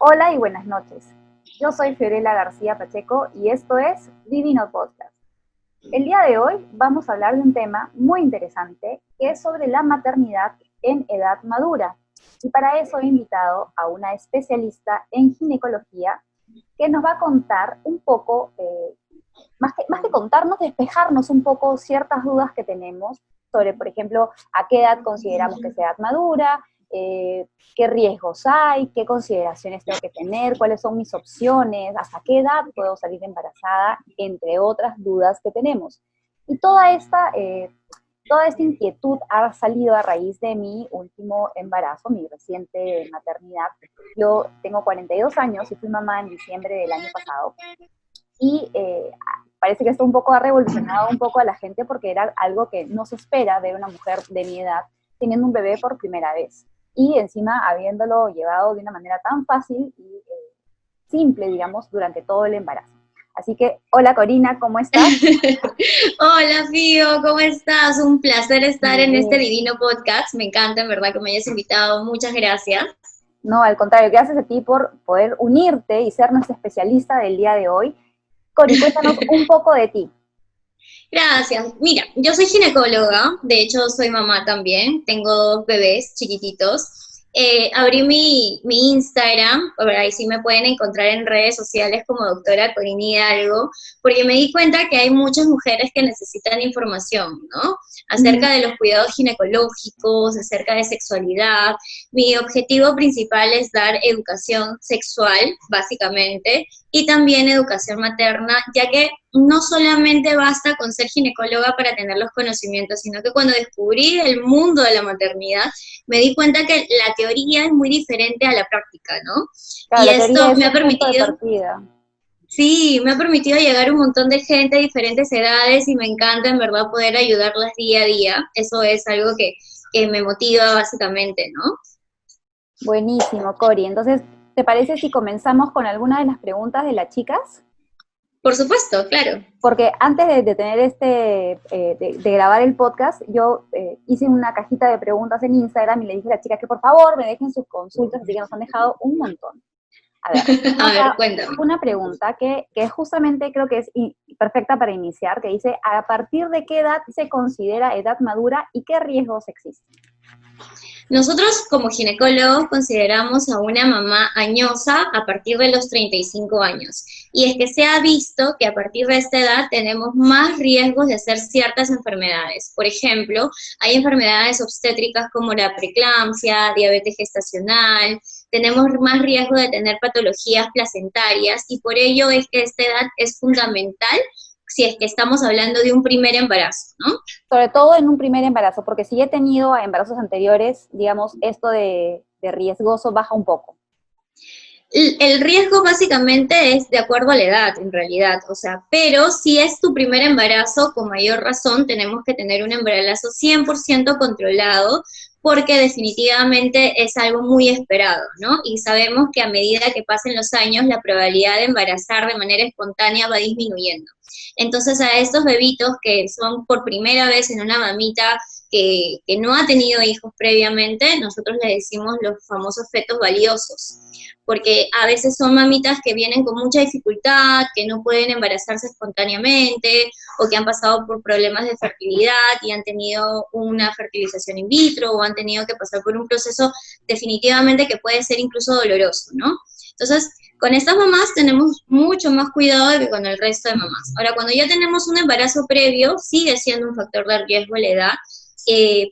Hola y buenas noches. Yo soy Fiorella García Pacheco y esto es Divino Podcast. El día de hoy vamos a hablar de un tema muy interesante que es sobre la maternidad en edad madura. Y para eso he invitado a una especialista en ginecología que nos va a contar un poco, más que contarnos, despejarnos un poco ciertas dudas que tenemos sobre, por ejemplo, a qué edad consideramos que es edad madura, qué riesgos hay, qué consideraciones tengo que tener, cuáles son mis opciones, hasta qué edad puedo salir embarazada, entre otras dudas que tenemos. Y toda esta inquietud ha salido a raíz de mi último embarazo, mi reciente maternidad. Yo tengo 42 años y fui mamá en diciembre del año pasado. Y parece que esto un poco ha revolucionado un poco a la gente porque era algo que no se espera de una mujer de mi edad teniendo un bebé por primera vez. Y encima habiéndolo llevado de una manera tan fácil y simple, digamos, durante todo el embarazo. Así que, hola Corina, ¿cómo estás? Hola, Fío, ¿cómo estás? Un placer estar Muy en este bien. divino podcast. Me encanta, en verdad, que me hayas invitado. Muchas gracias. No, al contrario, gracias a ti por poder unirte y ser nuestra especialista del día de hoy. Cori, cuéntanos un poco de ti. Gracias. Mira, yo soy ginecóloga, de hecho soy mamá también, tengo dos bebés chiquititos. Abrí mi Instagram, por ahí sí me pueden encontrar en redes sociales como doctora Corini Hidalgo, porque me di cuenta que hay muchas mujeres que necesitan información, ¿no? Acerca de los cuidados ginecológicos, acerca de sexualidad. Mi objetivo principal es dar educación sexual, básicamente, y también educación materna, ya que no solamente basta con ser ginecóloga para tener los conocimientos, sino que cuando descubrí el mundo de la maternidad, me di cuenta que la teoría es muy diferente a la práctica, ¿no? Claro, Y la teoría esto es me ha un punto de permitido, partida. sí, me ha permitido llegar a un montón de gente de diferentes edades y me encanta en verdad poder ayudarlas día a día. Eso es algo que me motiva básicamente, ¿no? Buenísimo, Cori. Entonces, ¿te parece si comenzamos con alguna de las preguntas de las chicas? Por supuesto, claro. Porque antes de tener de grabar el podcast, yo hice una cajita de preguntas en Instagram y le dije a las chicas que por favor me dejen sus consultas, así que nos han dejado un montón. A ver, tengo A ver, acá cuéntame. una pregunta que justamente creo que es perfecta para iniciar, que dice, ¿a partir de qué edad se considera edad madura y qué riesgos existen? Nosotros como ginecólogos consideramos a una mamá añosa a partir de los 35 años. Y es que se ha visto que a partir de esta edad tenemos más riesgos de hacer ciertas enfermedades. Por ejemplo, hay enfermedades obstétricas como la preeclampsia, diabetes gestacional, tenemos más riesgo de tener patologías placentarias y por ello es que esta edad es fundamental si es que estamos hablando de un primer embarazo, ¿no? Sobre todo en un primer embarazo, porque si he tenido embarazos anteriores, digamos, esto de riesgoso baja un poco. El riesgo básicamente es de acuerdo a la edad, en realidad, o sea, pero si es tu primer embarazo, con mayor razón tenemos que tener un embarazo 100% controlado, porque definitivamente es algo muy esperado, ¿no? Y sabemos que a medida que pasen los años, la probabilidad de embarazar de manera espontánea va disminuyendo. Entonces, a estos bebitos que son por primera vez en una mamita que no ha tenido hijos previamente, nosotros le decimos los famosos fetos valiosos, porque a veces son mamitas que vienen con mucha dificultad, que no pueden embarazarse espontáneamente, o que han pasado por problemas de fertilidad y han tenido una fertilización in vitro, o han tenido que pasar por un proceso definitivamente que puede ser incluso doloroso, ¿no? Entonces, con estas mamás tenemos mucho más cuidado que con el resto de mamás. Ahora, cuando ya tenemos un embarazo previo, sigue siendo un factor de riesgo la edad,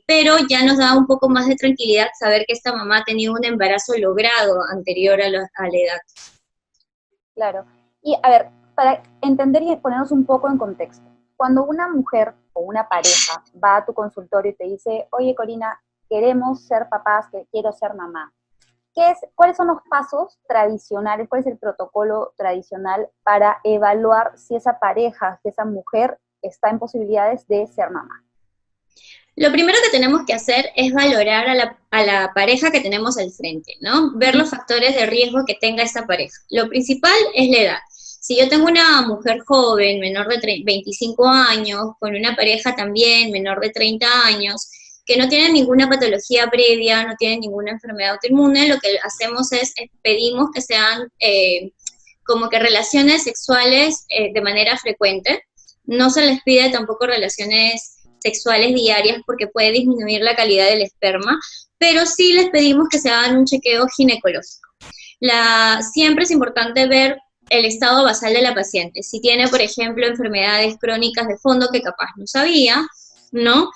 pero ya nos da un poco más de tranquilidad saber que esta mamá ha tenido un embarazo logrado anterior a la edad. Claro. Y a ver, para entender y ponernos un poco en contexto, cuando una mujer o una pareja va a tu consultorio y te dice, oye Corina, queremos ser papás, que quiero ser mamá, ¿cuáles son los pasos tradicionales, cuál es el protocolo tradicional para evaluar si esa pareja, si esa mujer está en posibilidades de ser mamá? Lo primero que tenemos que hacer es valorar a la pareja que tenemos al frente, ¿no? Ver los factores de riesgo que tenga esta pareja. Lo principal es la edad. Si yo tengo una mujer joven, menor de 25 años, con una pareja también menor de 30 años, que no tienen ninguna patología previa, no tienen ninguna enfermedad autoinmune, lo que hacemos es pedimos que sean como que relaciones sexuales de manera frecuente. No se les pide tampoco relaciones sexuales diarias porque puede disminuir la calidad del esperma, pero sí les pedimos que se hagan un chequeo ginecológico. Siempre es importante ver el estado basal de la paciente. Si tiene, por ejemplo, enfermedades crónicas de fondo que capaz no sabía, ¿no?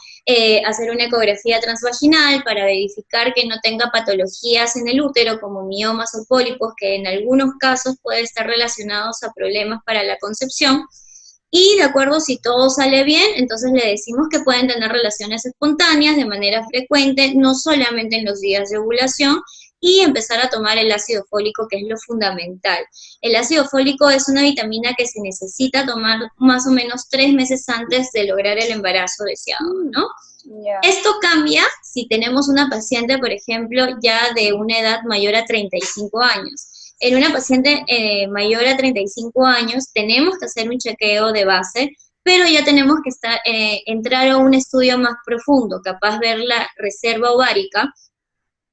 Hacer una ecografía transvaginal para verificar que no tenga patologías en el útero como miomas o pólipos, que en algunos casos pueden estar relacionados a problemas para la concepción. Y de acuerdo, si todo sale bien, entonces le decimos que pueden tener relaciones espontáneas de manera frecuente, no solamente en los días de ovulación, y empezar a tomar el ácido fólico, que es lo fundamental. El ácido fólico es una vitamina que se necesita tomar más o menos 3 meses antes de lograr el embarazo deseado, ¿no? Yeah. Esto cambia si tenemos una paciente, por ejemplo, ya de una edad mayor a 35 años. En una paciente mayor a 35 años tenemos que hacer un chequeo de base, pero ya tenemos que entrar a un estudio más profundo, capaz ver la reserva ovárica,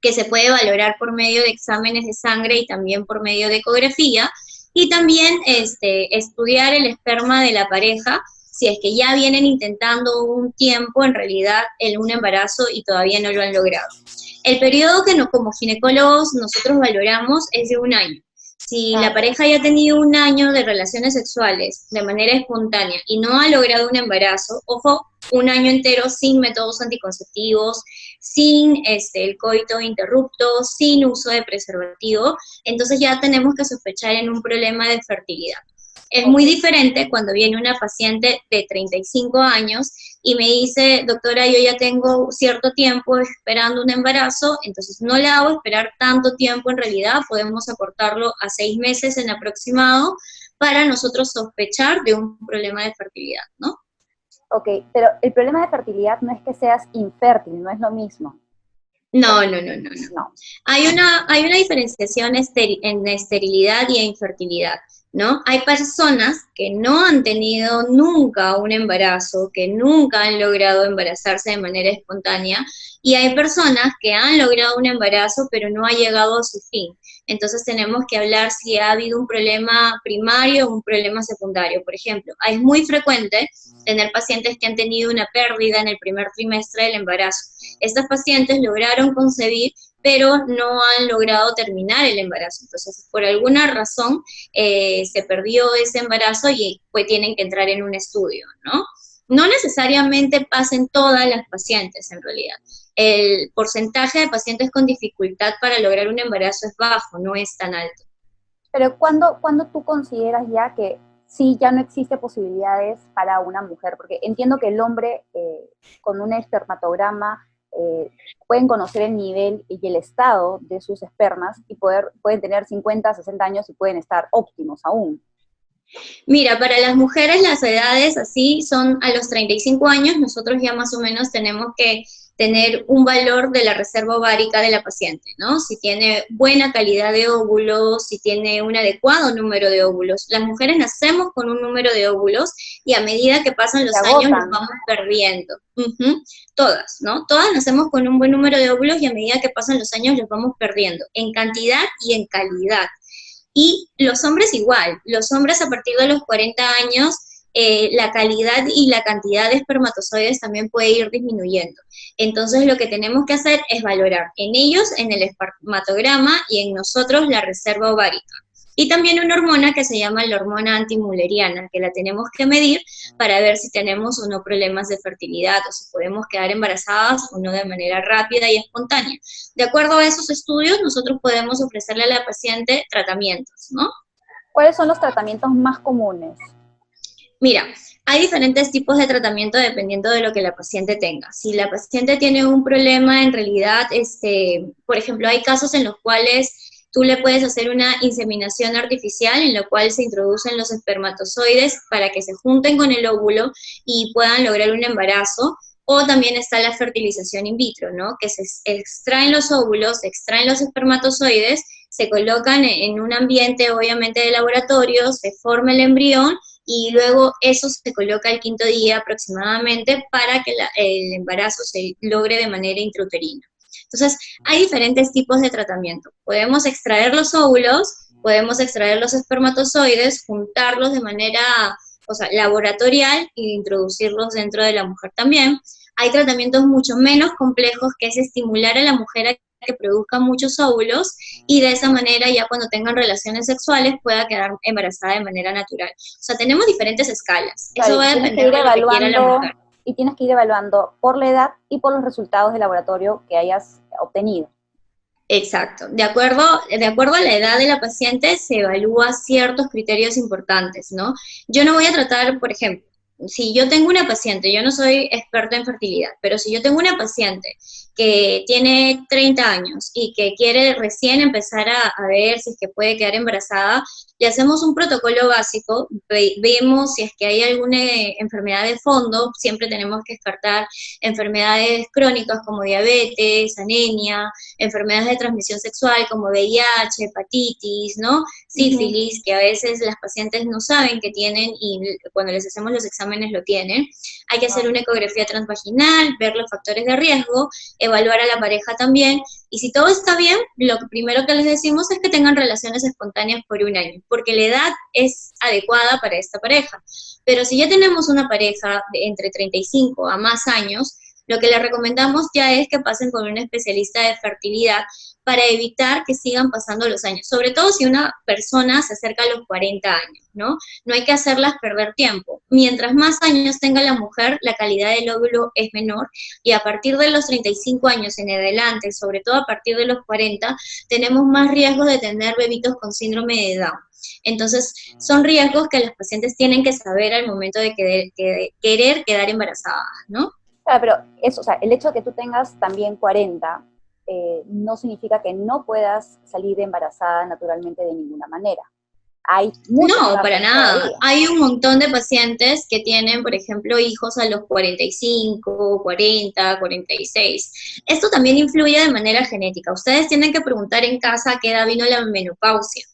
que se puede valorar por medio de exámenes de sangre y también por medio de ecografía, y también estudiar el esperma de la pareja, si es que ya vienen intentando un tiempo en realidad un embarazo y todavía no lo han logrado. El periodo que como ginecólogos nosotros valoramos es de 1 año. Si la pareja ya ha tenido 1 año de relaciones sexuales de manera espontánea y no ha logrado un embarazo, ojo, 1 año entero sin métodos anticonceptivos, sin el coito interrupto, sin uso de preservativo, entonces ya tenemos que sospechar en un problema de fertilidad. Es muy diferente cuando viene una paciente de 35 años y me dice, doctora, yo ya tengo cierto tiempo esperando un embarazo, entonces no le hago esperar tanto tiempo en realidad, podemos acortarlo a 6 meses en aproximado para nosotros sospechar de un problema de fertilidad, ¿no? Ok, pero el problema de fertilidad no es que seas infértil, no es lo mismo. No. Hay una diferenciación en esterilidad y en infertilidad, ¿no? Hay personas que no han tenido nunca un embarazo, que nunca han logrado embarazarse de manera espontánea, y hay personas que han logrado un embarazo pero no ha llegado a su fin. Entonces tenemos que hablar si ha habido un problema primario o un problema secundario. Por ejemplo, es muy frecuente tener pacientes que han tenido una pérdida en el primer trimestre del embarazo. Estas pacientes lograron concebir, pero no han logrado terminar el embarazo. Entonces, por alguna razón, se perdió ese embarazo y pues tienen que entrar en un estudio, ¿no? No necesariamente pasen todas las pacientes, en realidad. El porcentaje de pacientes con dificultad para lograr un embarazo es bajo, no es tan alto. Pero ¿cuándo tú consideras ya que sí, ya no existe posibilidades para una mujer? Porque entiendo que el hombre con un espermatograma pueden conocer el nivel y el estado de sus espermas y pueden tener 50, 60 años y pueden estar óptimos aún. Mira, para las mujeres las edades así son a los 35 años, nosotros ya más o menos tenemos que tener un valor de la reserva ovárica de la paciente, ¿no? Si tiene buena calidad de óvulos, si tiene un adecuado número de óvulos. Las mujeres nacemos con un número de óvulos y a medida que pasan los años los vamos perdiendo. Todas, ¿no? Todas nacemos con un buen número de óvulos y a medida que pasan los años los vamos perdiendo, en cantidad y en calidad. Y los hombres igual, los hombres a partir de los 40 años, la calidad y la cantidad de espermatozoides también puede ir disminuyendo. Entonces lo que tenemos que hacer es valorar en ellos, en el espermatograma y en nosotros la reserva ovárica. Y también una hormona que se llama la hormona antimülleriana, que la tenemos que medir para ver si tenemos o no problemas de fertilidad o si podemos quedar embarazadas o no de manera rápida y espontánea. De acuerdo a esos estudios, nosotros podemos ofrecerle a la paciente tratamientos, ¿no? ¿Cuáles son los tratamientos más comunes? Mira, hay diferentes tipos de tratamiento dependiendo de lo que la paciente tenga. Si la paciente tiene un problema, en realidad, por ejemplo, hay casos en los cuales tú le puedes hacer una inseminación artificial en la cual se introducen los espermatozoides para que se junten con el óvulo y puedan lograr un embarazo. O también está la fertilización in vitro, ¿no? Que se extraen los óvulos, se extraen los espermatozoides, se colocan en un ambiente obviamente de laboratorio, se forma el embrión y luego eso se coloca al 5.º día aproximadamente para que el embarazo se logre de manera intrauterina. Entonces, hay diferentes tipos de tratamiento. Podemos extraer los óvulos, podemos extraer los espermatozoides, juntarlos de manera, o sea, laboratorial e introducirlos dentro de la mujer también. Hay tratamientos mucho menos complejos, que es estimular a la mujer a que produzca muchos óvulos y de esa manera ya cuando tengan relaciones sexuales pueda quedar embarazada de manera natural. O sea, tenemos diferentes escalas. Claro, Eso va a depender de lo que quiera la mujer. Y tienes que ir evaluando por la edad y por los resultados de laboratorio que hayas obtenido. Exacto. De acuerdo a la edad de la paciente se evalúa ciertos criterios importantes, ¿no? Yo no voy a tratar, por ejemplo, si yo tengo una paciente, yo no soy experta en fertilidad, pero si yo tengo una paciente que tiene 30 años y que quiere recién empezar a ver si es que puede quedar embarazada, le hacemos un protocolo básico, vemos si es que hay alguna enfermedad de fondo, siempre tenemos que descartar enfermedades crónicas como diabetes, anemia, enfermedades de transmisión sexual como VIH, hepatitis, ¿no? Sífilis, que a veces las pacientes no saben que tienen y cuando les hacemos los exámenes lo tienen. Hay que hacer una ecografía transvaginal, ver los factores de riesgo, evaluar a la pareja también, y si todo está bien, lo primero que les decimos es que tengan relaciones espontáneas por 1 año, porque la edad es adecuada para esta pareja. Pero si ya tenemos una pareja de entre 35 a más años, lo que les recomendamos ya es que pasen con un especialista de fertilidad para evitar que sigan pasando los años, sobre todo si una persona se acerca a los 40 años, ¿no? No hay que hacerlas perder tiempo. Mientras más años tenga la mujer, la calidad del óvulo es menor, y a partir de los 35 años en adelante, sobre todo a partir de los 40, tenemos más riesgos de tener bebitos con síndrome de Down. Entonces, son riesgos que las pacientes tienen que saber al momento de querer quedar embarazadas, ¿no? Claro, pero eso, o sea, el hecho de que tú tengas también 40 no significa que no puedas salir embarazada naturalmente de ninguna manera. No, para nada. Todavía. Hay un montón de pacientes que tienen, por ejemplo, hijos a los 45, 40, 46. Esto también influye de manera genética. Ustedes tienen que preguntar en casa a qué edad vino la menopausia.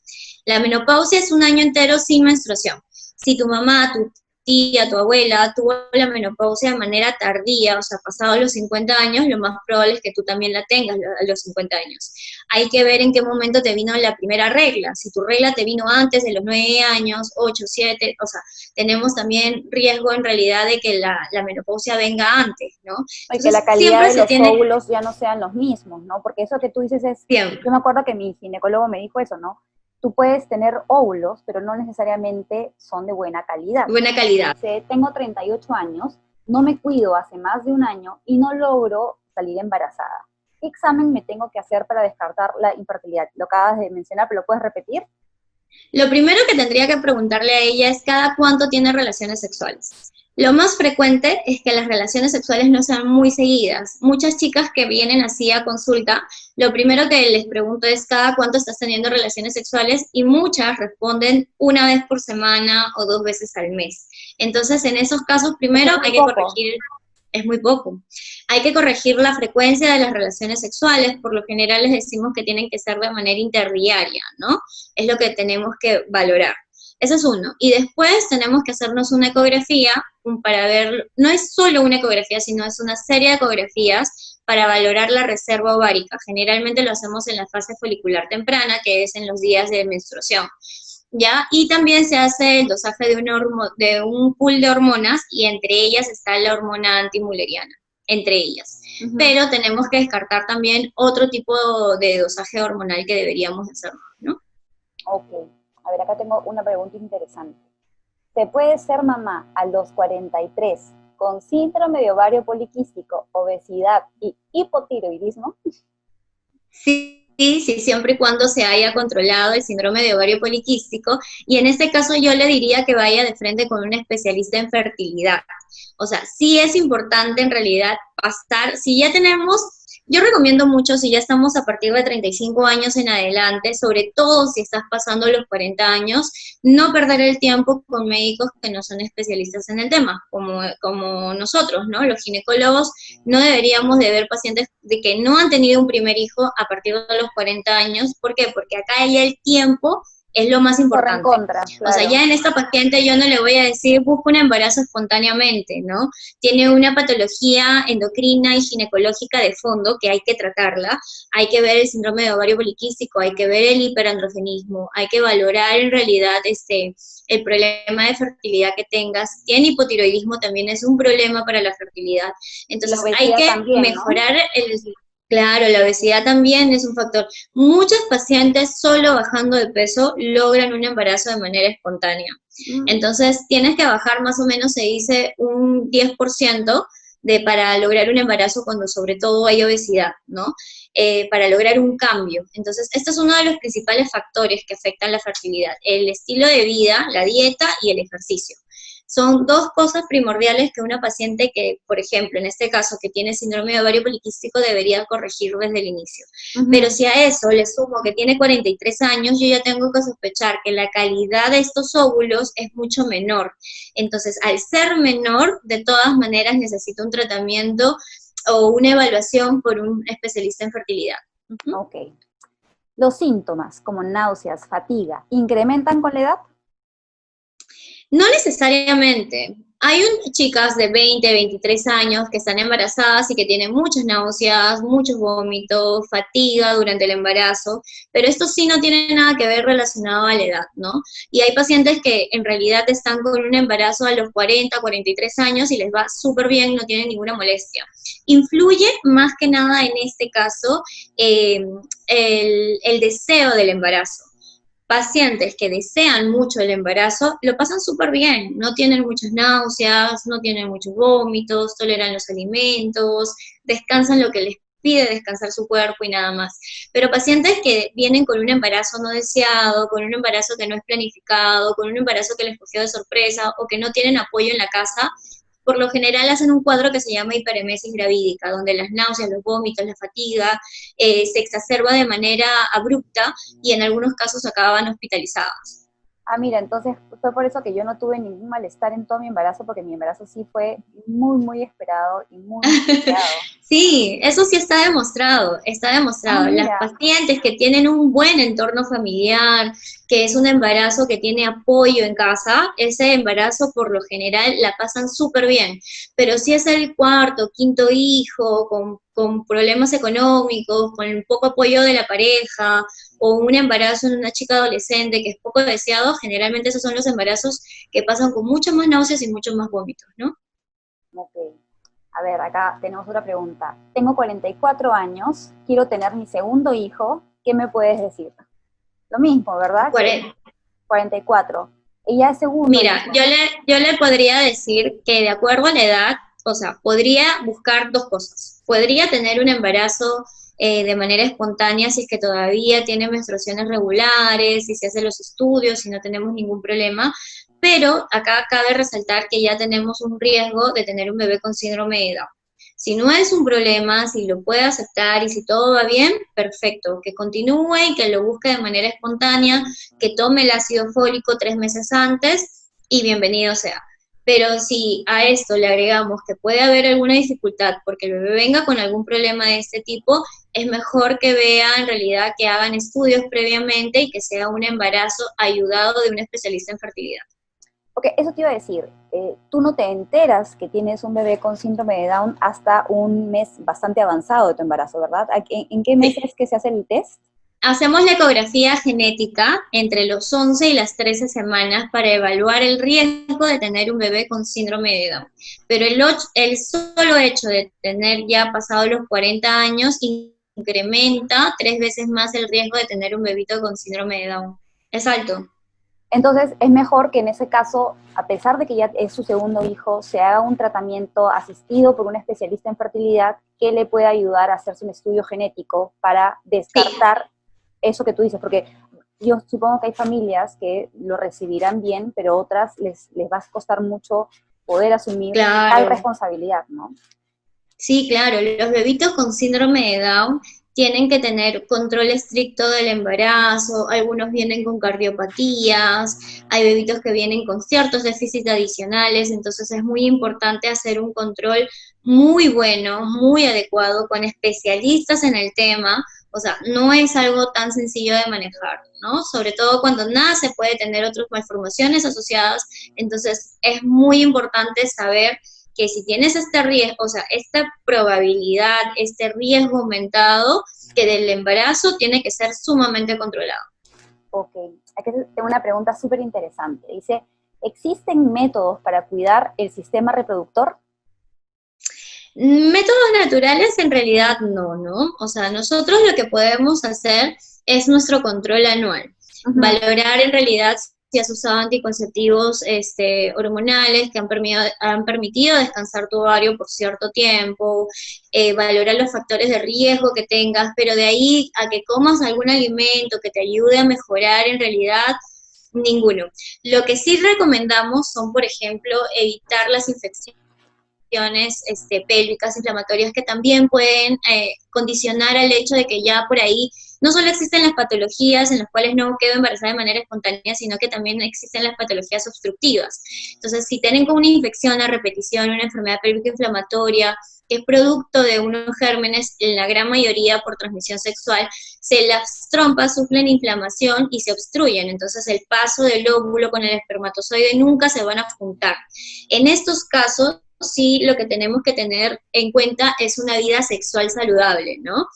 La menopausia es 1 año entero sin menstruación. Si tu mamá, tu tía, tu abuela tuvo la menopausia de manera tardía, o sea, pasados los 50 años, lo más probable es que tú también la tengas a los 50 años. Hay que ver en qué momento te vino la primera regla. Si tu regla te vino antes de los 9 años, 8, 7, o sea, tenemos también riesgo en realidad de que la menopausia venga antes, ¿no? Y que la calidad de los óvulos ya no sean los mismos, ¿no? Porque eso que tú dices es, yo me acuerdo que mi ginecólogo me dijo eso, ¿no? Tú puedes tener óvulos, pero no necesariamente son de buena calidad. Buena calidad. Dice, tengo 38 años, no me cuido hace más de 1 año y no logro salir embarazada. ¿Qué examen me tengo que hacer para descartar la infertilidad? Lo acabas de mencionar, pero ¿lo puedes repetir? Lo primero que tendría que preguntarle a ella es cada cuánto tiene relaciones sexuales. Lo más frecuente es que las relaciones sexuales no sean muy seguidas. Muchas chicas que vienen así a consulta, lo primero que les pregunto es cada cuánto estás teniendo relaciones sexuales, y muchas responden 1 vez por semana o 2 veces al mes. Entonces, en esos casos, primero hay que corregir, es muy poco. Hay que corregir la frecuencia de las relaciones sexuales. Por lo general les decimos que tienen que ser de manera interdiaria, ¿no? Es lo que tenemos que valorar. Ese es uno. Y después tenemos que hacernos una ecografía para ver, no es solo una ecografía, sino es una serie de ecografías para valorar la reserva ovárica. Generalmente lo hacemos en la fase folicular temprana, que es en los días de menstruación, ¿ya? Y también se hace el dosaje de un pool de hormonas, y entre ellas está la hormona antimuleriana, entre ellas. Pero tenemos que descartar también otro tipo de dosaje hormonal que deberíamos hacernos, ¿no? Ok. A ver, acá tengo una pregunta interesante. ¿Se puede ser mamá a los 43 con síndrome de ovario poliquístico, obesidad y hipotiroidismo? Sí, siempre y cuando se haya controlado el síndrome de ovario poliquístico, y en este caso yo le diría que vaya de frente con un especialista en fertilidad. O sea, sí es importante en realidad pasar, si ya tenemos... Yo recomiendo mucho, si ya estamos a partir de 35 años en adelante, sobre todo si estás pasando los 40 años, no perder el tiempo con médicos que no son especialistas en el tema, como nosotros, ¿no? Los ginecólogos no deberíamos de ver pacientes de que no han tenido un primer hijo a partir de los 40 años. ¿Por qué? Porque acá ya el tiempo es lo más Corre en importante. contra, O sea, claro. ya en esta paciente yo no le voy a decir busca un embarazo espontáneamente, ¿no? Tiene una patología endocrina y ginecológica de fondo que hay que tratarla, hay que ver el síndrome de ovario poliquístico, hay que ver el hiperandrogenismo, hay que valorar en realidad el problema de fertilidad que tengas. Tiene hipotiroidismo, también es un problema para la fertilidad. Y la Entonces hay obesidad que también, ¿no? mejorar Claro, la obesidad también es un factor. Muchos pacientes solo bajando de peso logran un embarazo de manera espontánea. Mm, Entonces, tienes que bajar más o menos, se dice, un 10% para lograr un embarazo cuando sobre todo hay obesidad, ¿no? Para lograr un cambio. Entonces, este es uno de los principales factores que afectan la fertilidad, el estilo de vida, la dieta y el ejercicio. Son dos cosas primordiales que una paciente que, por ejemplo, en este caso, que tiene síndrome de ovario poliquístico, debería corregir desde el inicio. Pero si a eso le sumo que tiene 43 años, yo ya tengo que sospechar que la calidad de estos óvulos es mucho menor. Entonces, al ser menor, de todas maneras necesita un tratamiento o una evaluación por un especialista en fertilidad. ok. Los síntomas, como náuseas, fatiga, ¿incrementan con la edad? No necesariamente. Hay chicas de 20, 23 años que están embarazadas y que tienen muchas náuseas, muchos vómitos, fatiga durante el embarazo, pero esto sí no tiene nada que ver relacionado a la edad, ¿no? Y hay pacientes que en realidad están con un embarazo a los 40, 43 años y les va súper bien, no tienen ninguna molestia. Influye más que nada en este caso el deseo del embarazo. Pacientes que desean mucho el embarazo lo pasan súper bien, no tienen muchas náuseas, no tienen muchos vómitos, toleran los alimentos, descansan lo que les pide descansar su cuerpo y nada más. Pero pacientes que vienen con un embarazo no deseado, con un embarazo que no es planificado, con un embarazo que les cogió de sorpresa o que no tienen apoyo en la casa, por lo general hacen un cuadro que se llama hiperemesis gravídica, donde las náuseas, los vómitos, la fatiga se exacerba de manera abrupta y en algunos casos acaban hospitalizadas. Ah, mira, entonces fue por eso que yo no tuve ningún malestar en todo mi embarazo, porque mi embarazo sí fue muy, muy esperado y muy, muy deseado. Sí, eso sí está demostrado, está Ah, demostrado. Las mira, pacientes que tienen un buen entorno familiar, que es un embarazo que tiene apoyo en casa, ese embarazo por lo general la pasan súper bien. Pero si es el cuarto, quinto hijo, con problemas económicos, con poco apoyo de la pareja, o un embarazo en una chica adolescente que es poco deseado, generalmente esos son los embarazos que pasan con muchas más náuseas y muchos más vómitos, ¿no? ok. A ver, acá tenemos otra pregunta. Tengo 44 años, quiero tener mi segundo hijo, ¿qué me puedes decir? Lo mismo, ¿verdad? Que 44. Ella es segundo Mira, hijo. yo le podría decir que de acuerdo a la edad, o sea, podría buscar dos cosas. Podría tener un embarazo de manera espontánea si es que todavía tiene menstruaciones regulares, si se hacen los estudios, si no tenemos ningún problema, pero acá cabe resaltar que ya tenemos un riesgo de tener un bebé con síndrome de Down. Si no es un problema, si lo puede aceptar y si todo va bien, perfecto, que continúe y que lo busque de manera espontánea, que tome el ácido fólico 3 meses antes y bienvenido sea. Pero si a esto le agregamos que puede haber alguna dificultad porque el bebé venga con algún problema de este tipo, es mejor que vea en realidad que hagan estudios previamente y que sea un embarazo ayudado de un especialista en fertilidad. Ok, eso te iba a decir. Tú no te enteras que tienes un bebé con síndrome de Down hasta un mes bastante avanzado de tu embarazo, ¿verdad? ¿En qué mes es que se hace el test? Hacemos la ecografía genética entre los 11 y las 13 semanas para evaluar el riesgo de tener un bebé con síndrome de Down. Pero el solo hecho de tener ya pasado los 40 años incrementa 3 veces más el riesgo de tener un bebito con síndrome de Down. Es alto. Entonces, es mejor que en ese caso, a pesar de que ya es su segundo hijo, se haga un tratamiento asistido por un especialista en fertilidad que le pueda ayudar a hacerse un estudio genético para Sí, descartar eso que tú dices, porque yo supongo que hay familias que lo recibirán bien, pero otras les va a costar mucho poder asumir tal claro. responsabilidad, ¿no? Sí, claro, los bebitos con síndrome de Down tienen que tener control estricto del embarazo, algunos vienen con cardiopatías, hay bebitos que vienen con ciertos déficits adicionales, entonces es muy importante hacer un control muy bueno, muy adecuado, con especialistas en el tema. O sea, no es algo tan sencillo de manejar, ¿no? Sobre todo cuando nace puede tener otras malformaciones asociadas, entonces es muy importante saber que si tienes este riesgo, o sea, esta probabilidad, este riesgo aumentado, que del embarazo tiene que ser sumamente controlado. Ok, aquí tengo una pregunta súper interesante. Dice, ¿existen métodos para cuidar el sistema reproductor? Métodos naturales en realidad no, ¿no? O sea, nosotros lo que podemos hacer es nuestro control anual, valorar en realidad si has usado anticonceptivos hormonales que han permitido descansar tu ovario por cierto tiempo, valorar los factores de riesgo que tengas, pero de ahí a que comas algún alimento que te ayude a mejorar en realidad, ninguno. Lo que sí recomendamos son, por ejemplo, evitar las infecciones pélvicas inflamatorias que también pueden condicionar al hecho de que ya por ahí no solo existen las patologías en las cuales no quedo embarazada de manera espontánea, sino que también existen las patologías obstructivas. Entonces, si tienen como una infección a repetición, una enfermedad pélvica inflamatoria, que es producto de unos gérmenes, en la gran mayoría por transmisión sexual, las trompas sufren inflamación y se obstruyen, entonces el paso del óvulo con el espermatozoide nunca se van a juntar. En estos casos, sí, lo que tenemos que tener en cuenta es una vida sexual saludable, ¿no?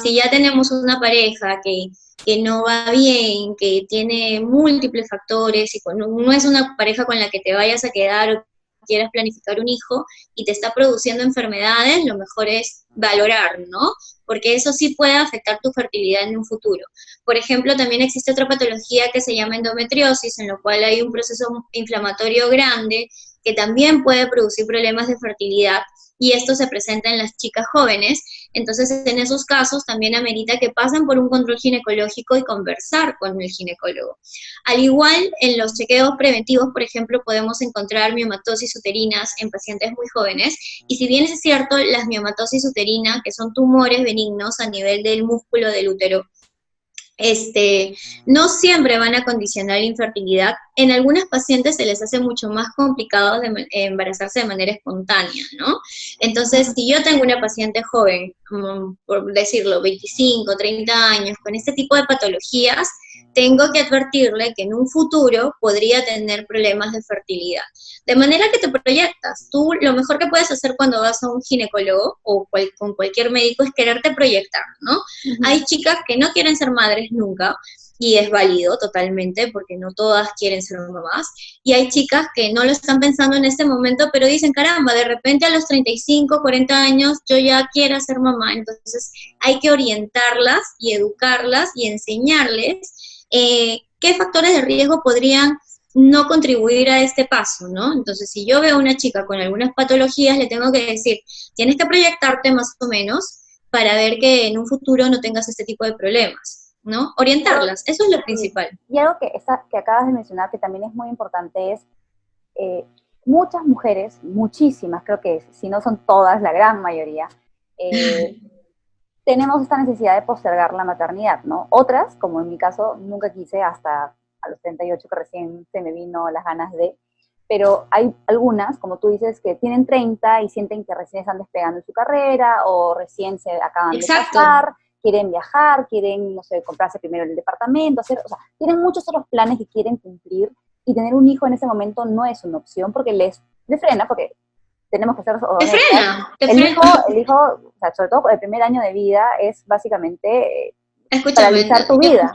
Si ya tenemos una pareja que no va bien, que tiene múltiples factores, y no es una pareja con la que te vayas a quedar o quieras planificar un hijo y te está produciendo enfermedades, lo mejor es valorar, ¿no? Porque eso sí puede afectar tu fertilidad en un futuro. Por ejemplo, también existe otra patología que se llama endometriosis, en lo cual hay un proceso inflamatorio grande que también puede producir problemas de fertilidad, y esto se presenta en las chicas jóvenes. Entonces, en esos casos también amerita que pasen por un control ginecológico y conversar con el ginecólogo. Al igual, en los chequeos preventivos, por ejemplo, podemos encontrar miomatosis uterinas en pacientes muy jóvenes, y si bien es cierto, las miomatosis uterinas, que son tumores benignos a nivel del músculo del útero, no siempre van a condicionar la infertilidad. En algunas pacientes se les hace mucho más complicado embarazarse de manera espontánea, ¿no? Entonces, si yo tengo una paciente joven, por decirlo, 25, 30 años, con este tipo de patologías, tengo que advertirle que en un futuro podría tener problemas de fertilidad. De manera que te proyectas. Tú lo mejor que puedes hacer cuando vas a un ginecólogo o con cualquier médico es quererte proyectar, ¿no? Hay chicas que no quieren ser madres nunca, y es válido totalmente, porque no todas quieren ser mamás, y hay chicas que no lo están pensando en este momento, pero dicen, caramba, de repente a los 35, 40 años yo ya quiero ser mamá. Entonces hay que orientarlas y educarlas y enseñarles qué factores de riesgo podrían no contribuir a este paso, ¿no? Entonces, si yo veo a una chica con algunas patologías, le tengo que decir, tienes que proyectarte más o menos para ver que en un futuro no tengas este tipo de problemas, ¿no? Orientarlas, eso es lo principal. Y algo que acabas de mencionar que también es muy importante es, muchas mujeres, muchísimas, creo que si no son todas, la gran mayoría, tenemos esta necesidad de postergar la maternidad, ¿no? Otras, como en mi caso, nunca quise hasta a los 38 que recién se me vino las ganas de, pero hay algunas, como tú dices, que tienen 30 y sienten que recién están despegando en su carrera o recién se acaban de casar, quieren viajar, quieren, no sé, comprarse primero el departamento, o sea, tienen muchos otros planes que quieren cumplir, y tener un hijo en ese momento no es una opción porque les frena, porque tenemos que ser honestos. El hijo, o sea, sobre todo el primer año de vida, es básicamente paralizar tu vida.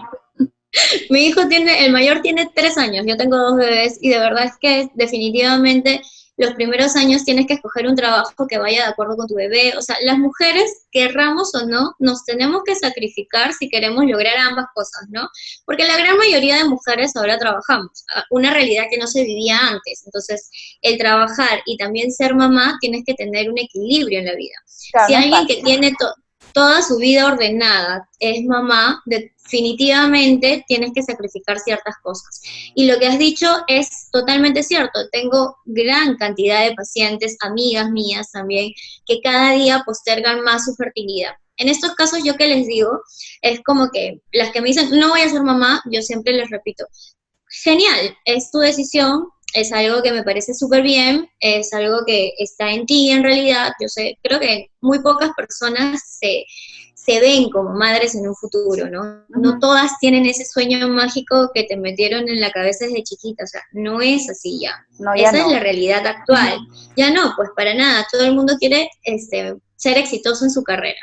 Mi hijo el mayor tiene 3 años, yo tengo 2 bebés, y de verdad es que definitivamente los primeros años tienes que escoger un trabajo que vaya de acuerdo con tu bebé. O sea, las mujeres, querramos o no, nos tenemos que sacrificar si queremos lograr ambas cosas, ¿no? Porque la gran mayoría de mujeres ahora trabajamos, una realidad que no se vivía antes. Entonces, el trabajar y también ser mamá, tienes que tener un equilibrio en la vida. Claro, si alguien que tiene toda su vida ordenada es mamá, definitivamente tienes que sacrificar ciertas cosas. Y lo que has dicho es totalmente cierto. Tengo gran cantidad de pacientes, amigas mías también, que cada día postergan más su fertilidad. En estos casos, yo que les digo, es como que las que me dicen, no voy a ser mamá, yo siempre les repito, genial, es tu decisión, es algo que me parece súper bien, es algo que está en ti en realidad. Yo sé, creo que muy pocas personas se ven como madres en un futuro, ¿no? No todas tienen ese sueño mágico que te metieron en la cabeza desde chiquita, o sea, no es así ya. No, ya Esa es no. la realidad actual. Ya no, pues para nada, todo el mundo quiere ser exitoso en su carrera.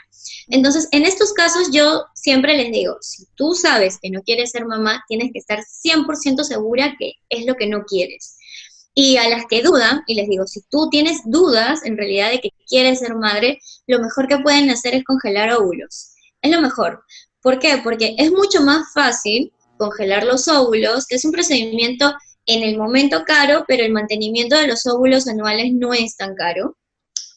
Entonces, en estos casos yo siempre les digo, si tú sabes que no quieres ser mamá, tienes que estar 100% segura que es lo que no quieres. Y a las que dudan, y les digo, si tú tienes dudas en realidad de que quieres ser madre, lo mejor que pueden hacer es congelar óvulos. Es lo mejor. ¿Por qué? Porque es mucho más fácil congelar los óvulos, que es un procedimiento en el momento caro, pero el mantenimiento de los óvulos anuales no es tan caro.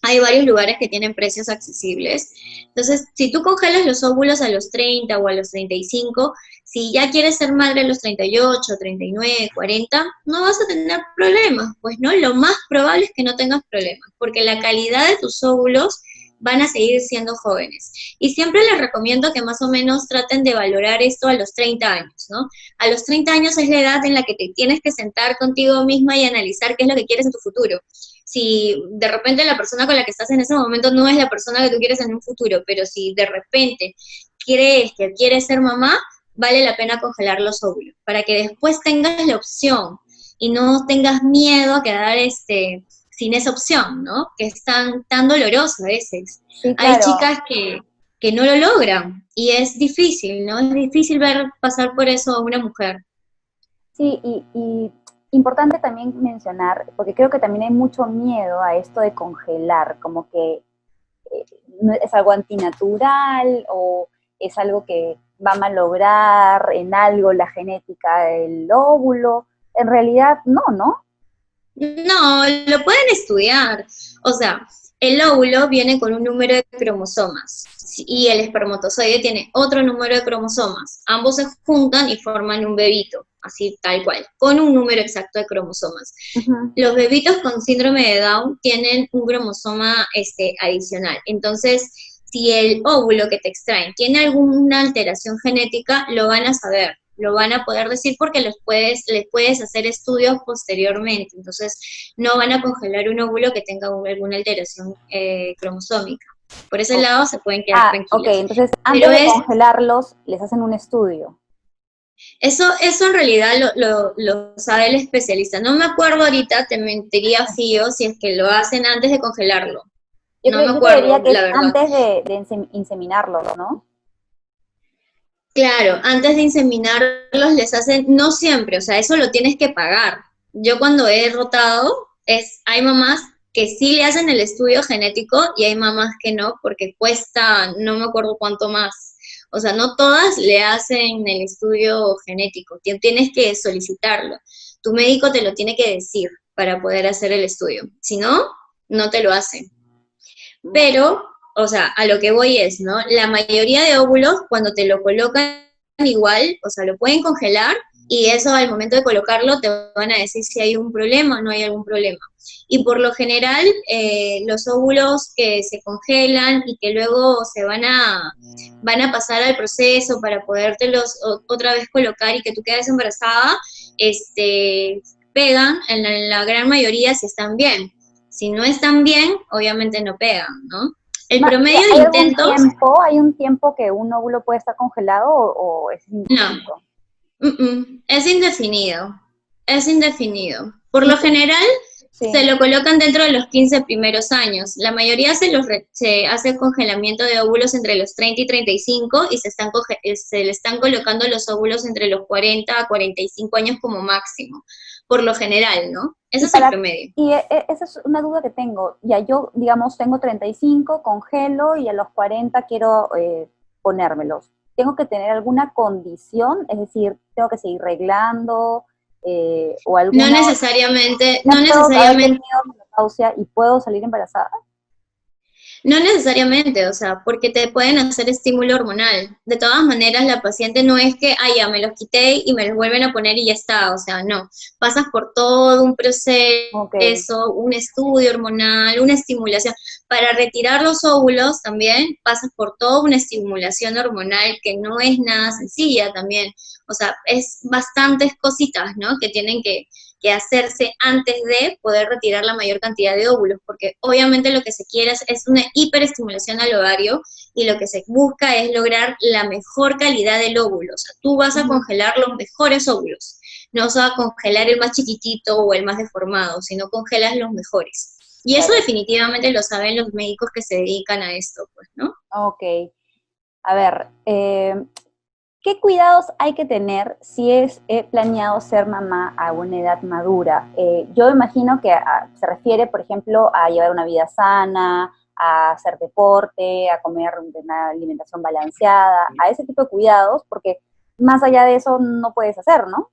Hay varios lugares que tienen precios accesibles. Entonces, si tú congelas los óvulos a los 30 o a los 35, si ya quieres ser madre a los 38, 39, 40, no vas a tener problemas, pues no, lo más probable es que no tengas problemas, porque la calidad de tus óvulos van a seguir siendo jóvenes. Y siempre les recomiendo que más o menos traten de valorar esto a los 30 años, ¿no? A los 30 años es la edad en la que te tienes que sentar contigo misma y analizar qué es lo que quieres en tu futuro. Si de repente la persona con la que estás en ese momento no es la persona que tú quieres en un futuro, pero si de repente crees que quieres ser mamá, vale la pena congelar los óvulos, para que después tengas la opción y no tengas miedo a quedar sin esa opción, ¿no? Que es tan doloroso a veces. Sí, Hay claro. chicas que no lo logran y es difícil, ¿no? Es difícil ver pasar por eso a una mujer. Sí, y importante también mencionar, porque creo que también hay mucho miedo a esto de congelar, como que es algo antinatural o es algo que va a malograr en algo la genética del óvulo. En realidad, no, ¿no? No, lo pueden estudiar. O sea, el óvulo viene con un número de cromosomas y el espermatozoide tiene otro número de cromosomas. Ambos se juntan y forman un bebito, así tal cual, con un número exacto de cromosomas. Los bebitos con síndrome de Down tienen un cromosoma adicional. Entonces, si el óvulo que te extraen tiene alguna alteración genética, lo van a saber, lo van a poder decir porque les puedes hacer estudios posteriormente. Entonces, no van a congelar un óvulo que tenga alguna alteración cromosómica. Por ese lado se pueden quedar tranquilos. Ok, entonces antes de congelarlos, les hacen un estudio. Eso en realidad lo sabe el especialista. No me acuerdo ahorita, te mentiría fío si es que lo hacen antes de congelarlo. Yo creería que la es verdad. antes de inseminarlos, ¿no? Claro, antes de inseminarlos les hacen, no siempre, o sea, eso lo tienes que pagar. Yo cuando he rotado, hay mamás que sí le hacen el estudio genético y hay mamás que no, porque cuesta, no me acuerdo cuánto más. O sea, no todas le hacen el estudio genético, tienes que solicitarlo. Tu médico te lo tiene que decir para poder hacer el estudio. Si no, no te lo hacen. Pero, o sea, a lo que voy es, ¿no? La mayoría de óvulos, cuando te lo colocan igual, o sea, lo pueden congelar y eso al momento de colocarlo te van a decir si hay un problema o no hay algún problema. Y por lo general, los óvulos que se congelan y que luego van a pasar al proceso para podértelos otra vez colocar y que tú quedes embarazada, pegan en la gran mayoría si están bien. Si no están bien, obviamente no pegan, ¿no? El promedio de intentos... ¿Hay un tiempo que un óvulo puede estar congelado o es indefinido? No, es indefinido, es indefinido. Por lo general, se lo colocan dentro de los 15 primeros años. La mayoría se hace congelamiento de óvulos entre los 30 y 35 y se le están colocando los óvulos entre los 40 a 45 años como máximo, por lo general, ¿no? Ese es el promedio. Y esa es una duda que tengo. Ya yo, digamos, tengo 35, congelo y a los 40 quiero ponérmelos. ¿Tengo que tener alguna condición? Es decir, ¿tengo que seguir reglando? O alguna... No necesariamente. ¿Y puedo salir embarazada? No necesariamente, o sea, porque te pueden hacer estímulo hormonal. De todas maneras, la paciente no es que, ya me los quité y me los vuelven a poner y ya está, o sea, no. Pasas por todo un proceso, un estudio hormonal, una estimulación. Para retirar los óvulos también pasas por toda una estimulación hormonal que no es nada sencilla también. O sea, es bastantes cositas, ¿no? Que tienen que que hacerse antes de poder retirar la mayor cantidad de óvulos, porque obviamente lo que se quiere es una hiperestimulación al ovario y lo que se busca es lograr la mejor calidad del óvulo. O sea, tú vas a congelar los mejores óvulos, no vas a congelar el más chiquitito o el más deformado, sino congelas los mejores. Y eso definitivamente lo saben los médicos que se dedican a esto, pues, ¿no? Ok. A ver, ¿qué cuidados hay que tener si he planeado ser mamá a una edad madura? Yo imagino que se refiere, por ejemplo, a llevar una vida sana, a hacer deporte, a comer una alimentación balanceada, a ese tipo de cuidados, porque más allá de eso no puedes hacer, ¿no?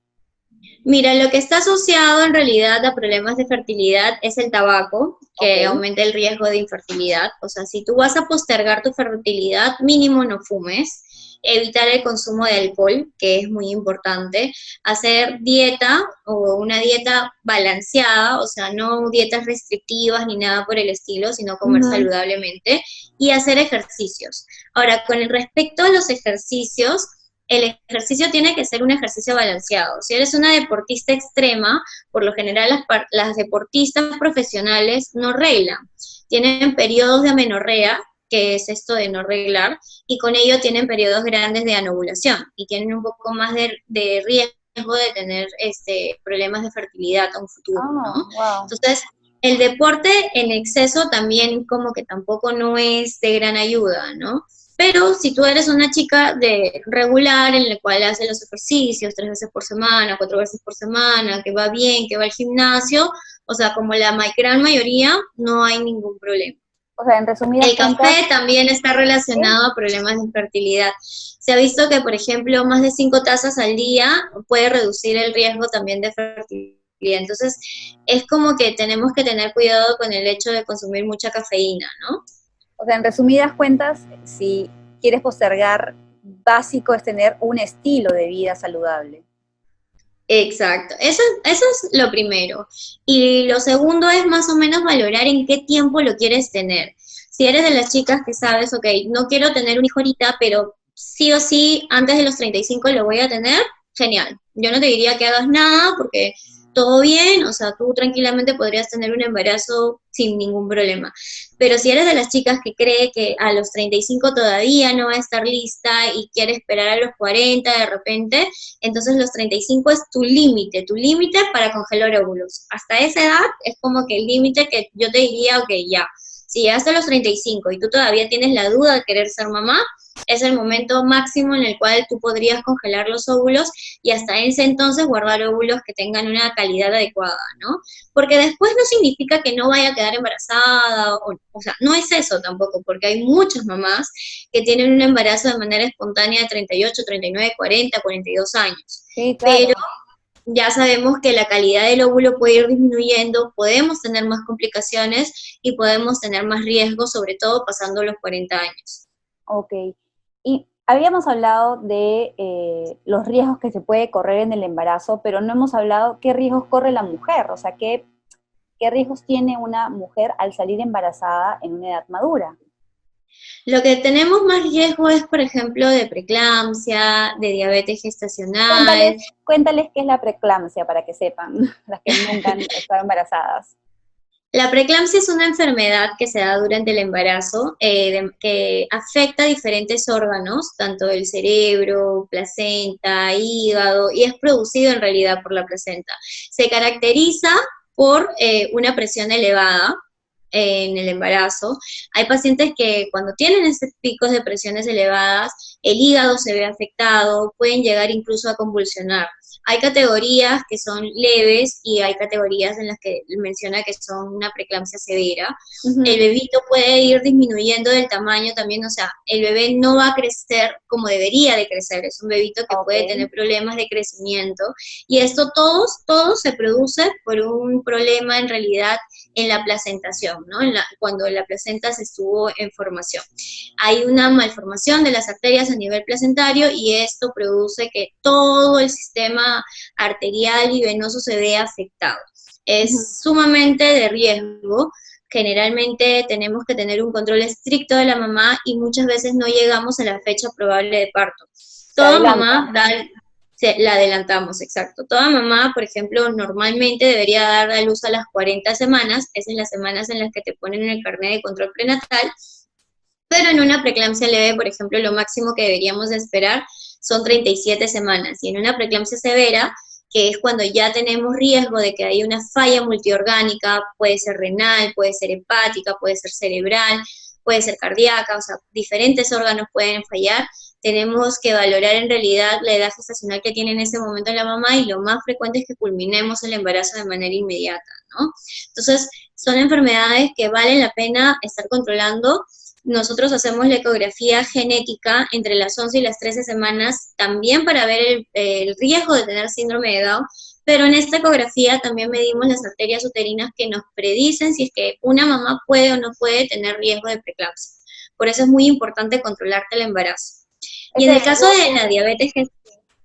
Mira, lo que está asociado en realidad a problemas de fertilidad es el tabaco, que aumenta el riesgo de infertilidad. O sea, si tú vas a postergar tu fertilidad, mínimo no fumes, evitar el consumo de alcohol, que es muy importante, hacer dieta o una dieta balanceada, o sea, no dietas restrictivas ni nada por el estilo, sino comer saludablemente, y hacer ejercicios. Ahora, con respecto a los ejercicios, el ejercicio tiene que ser un ejercicio balanceado. Si eres una deportista extrema, por lo general las deportistas profesionales no reglan. Tienen periodos de amenorrea, que es esto de no reglar, y con ello tienen periodos grandes de anovulación y tienen un poco más de riesgo de tener problemas de fertilidad a un futuro, ¿no? Wow. Entonces, el deporte en exceso también como que tampoco no es de gran ayuda, ¿no? Pero si tú eres una chica de regular en la cual hace los ejercicios 3 veces por semana, 4 veces por semana, que va bien, que va al gimnasio, o sea, como la gran mayoría, no hay ningún problema. O sea, en resumidas El café también está relacionado a problemas de infertilidad. Se ha visto que, por ejemplo, más de 5 tazas al día puede reducir el riesgo también de fertilidad. Entonces, es como que tenemos que tener cuidado con el hecho de consumir mucha cafeína, ¿no? O sea, en resumidas cuentas, si quieres postergar, básico es tener un estilo de vida saludable. Exacto, eso es lo primero. Y lo segundo es más o menos valorar en qué tiempo lo quieres tener. Si eres de las chicas que sabes, ok, no quiero tener un hijo ahorita, pero sí o sí, antes de los 35 lo voy a tener, genial. Yo no te diría que hagas nada porque todo bien, o sea, tú tranquilamente podrías tener un embarazo sin ningún problema. Pero si eres de las chicas que cree que a los 35 todavía no va a estar lista y quiere esperar a los 40 de repente, entonces los 35 es tu límite para congelar óvulos. Hasta esa edad es como que el límite que yo te diría, ok, ya, si llegaste a los 35 y tú todavía tienes la duda de querer ser mamá, es el momento máximo en el cual tú podrías congelar los óvulos y hasta ese entonces guardar óvulos que tengan una calidad adecuada, ¿no? Porque después no significa que no vaya a quedar embarazada, o sea, no es eso tampoco, porque hay muchas mamás que tienen un embarazo de manera espontánea de 38, 39, 40, 42 años. Sí, claro. Pero ya sabemos que la calidad del óvulo puede ir disminuyendo, podemos tener más complicaciones y podemos tener más riesgos, sobre todo pasando los 40 años. Ok. Y habíamos hablado de los riesgos que se puede correr en el embarazo, pero no hemos hablado qué riesgos corre la mujer, o sea, qué riesgos tiene una mujer al salir embarazada en una edad madura. Lo que tenemos más riesgo es, por ejemplo, de preeclampsia, de diabetes gestacional. Cuéntales qué es la preeclampsia para que sepan, las que nunca han estado embarazadas. La preeclampsia es una enfermedad que se da durante el embarazo, que afecta a diferentes órganos, tanto el cerebro, placenta, hígado, y es producido en realidad por la placenta. Se caracteriza por una presión elevada en el embarazo. Hay pacientes que cuando tienen estos picos de presiones elevadas, el hígado se ve afectado, pueden llegar incluso a convulsionar. Hay categorías que son leves y hay categorías en las que menciona que son una preeclampsia severa. El bebito puede ir disminuyendo del tamaño también, o sea, el bebé no va a crecer como debería de crecer, es un bebito que puede tener problemas de crecimiento y esto todo se produce por un problema en realidad en la placentación, ¿no? Cuando la placenta se estuvo en formación. Hay una malformación de las arterias a nivel placentario y esto produce que todo el sistema arterial y venoso se vea afectado. Es sumamente de riesgo. Generalmente tenemos que tener un control estricto de la mamá y muchas veces no llegamos a la fecha probable de parto. Toda mamá la adelantamos, exacto. Toda mamá, por ejemplo, normalmente debería dar a luz a las 40 semanas, esas son las semanas en las que te ponen en el carnet de control prenatal, pero en una preeclampsia leve, por ejemplo, lo máximo que deberíamos de esperar son 37 semanas, y en una preeclampsia severa, que es cuando ya tenemos riesgo de que haya una falla multiorgánica, puede ser renal, puede ser hepática, puede ser cerebral, puede ser cardíaca, o sea, diferentes órganos pueden fallar, tenemos que valorar en realidad la edad gestacional que tiene en ese momento la mamá, y lo más frecuente es que culminemos el embarazo de manera inmediata, ¿no? Entonces, son enfermedades que valen la pena estar controlando. Nosotros hacemos la ecografía genética entre las 11 y las 13 semanas, también para ver el riesgo de tener síndrome de Down, pero en esta ecografía también medimos las arterias uterinas que nos predicen si es que una mamá puede o no puede tener riesgo de preeclampsia. Por eso es muy importante controlarte el embarazo. Y en el caso de la diabetes,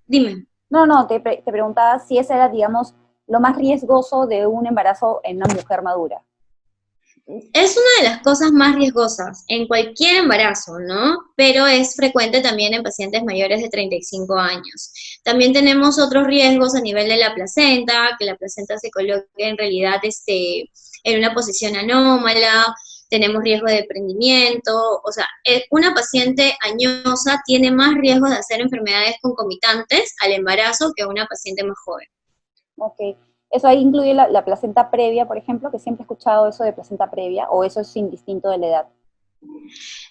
dime. No, te preguntaba si ese era, digamos, lo más riesgoso de un embarazo en una mujer madura. Es una de las cosas más riesgosas en cualquier embarazo, ¿no? Pero es frecuente también en pacientes mayores de 35 años. También tenemos otros riesgos a nivel de la placenta, que la placenta se coloque en realidad en una posición anómala, tenemos riesgo de prendimiento, o sea, una paciente añosa tiene más riesgo de hacer enfermedades concomitantes al embarazo que una paciente más joven. Ok. ¿Eso ahí incluye la placenta previa, por ejemplo? Que siempre he escuchado eso de placenta previa, o eso es indistinto de la edad.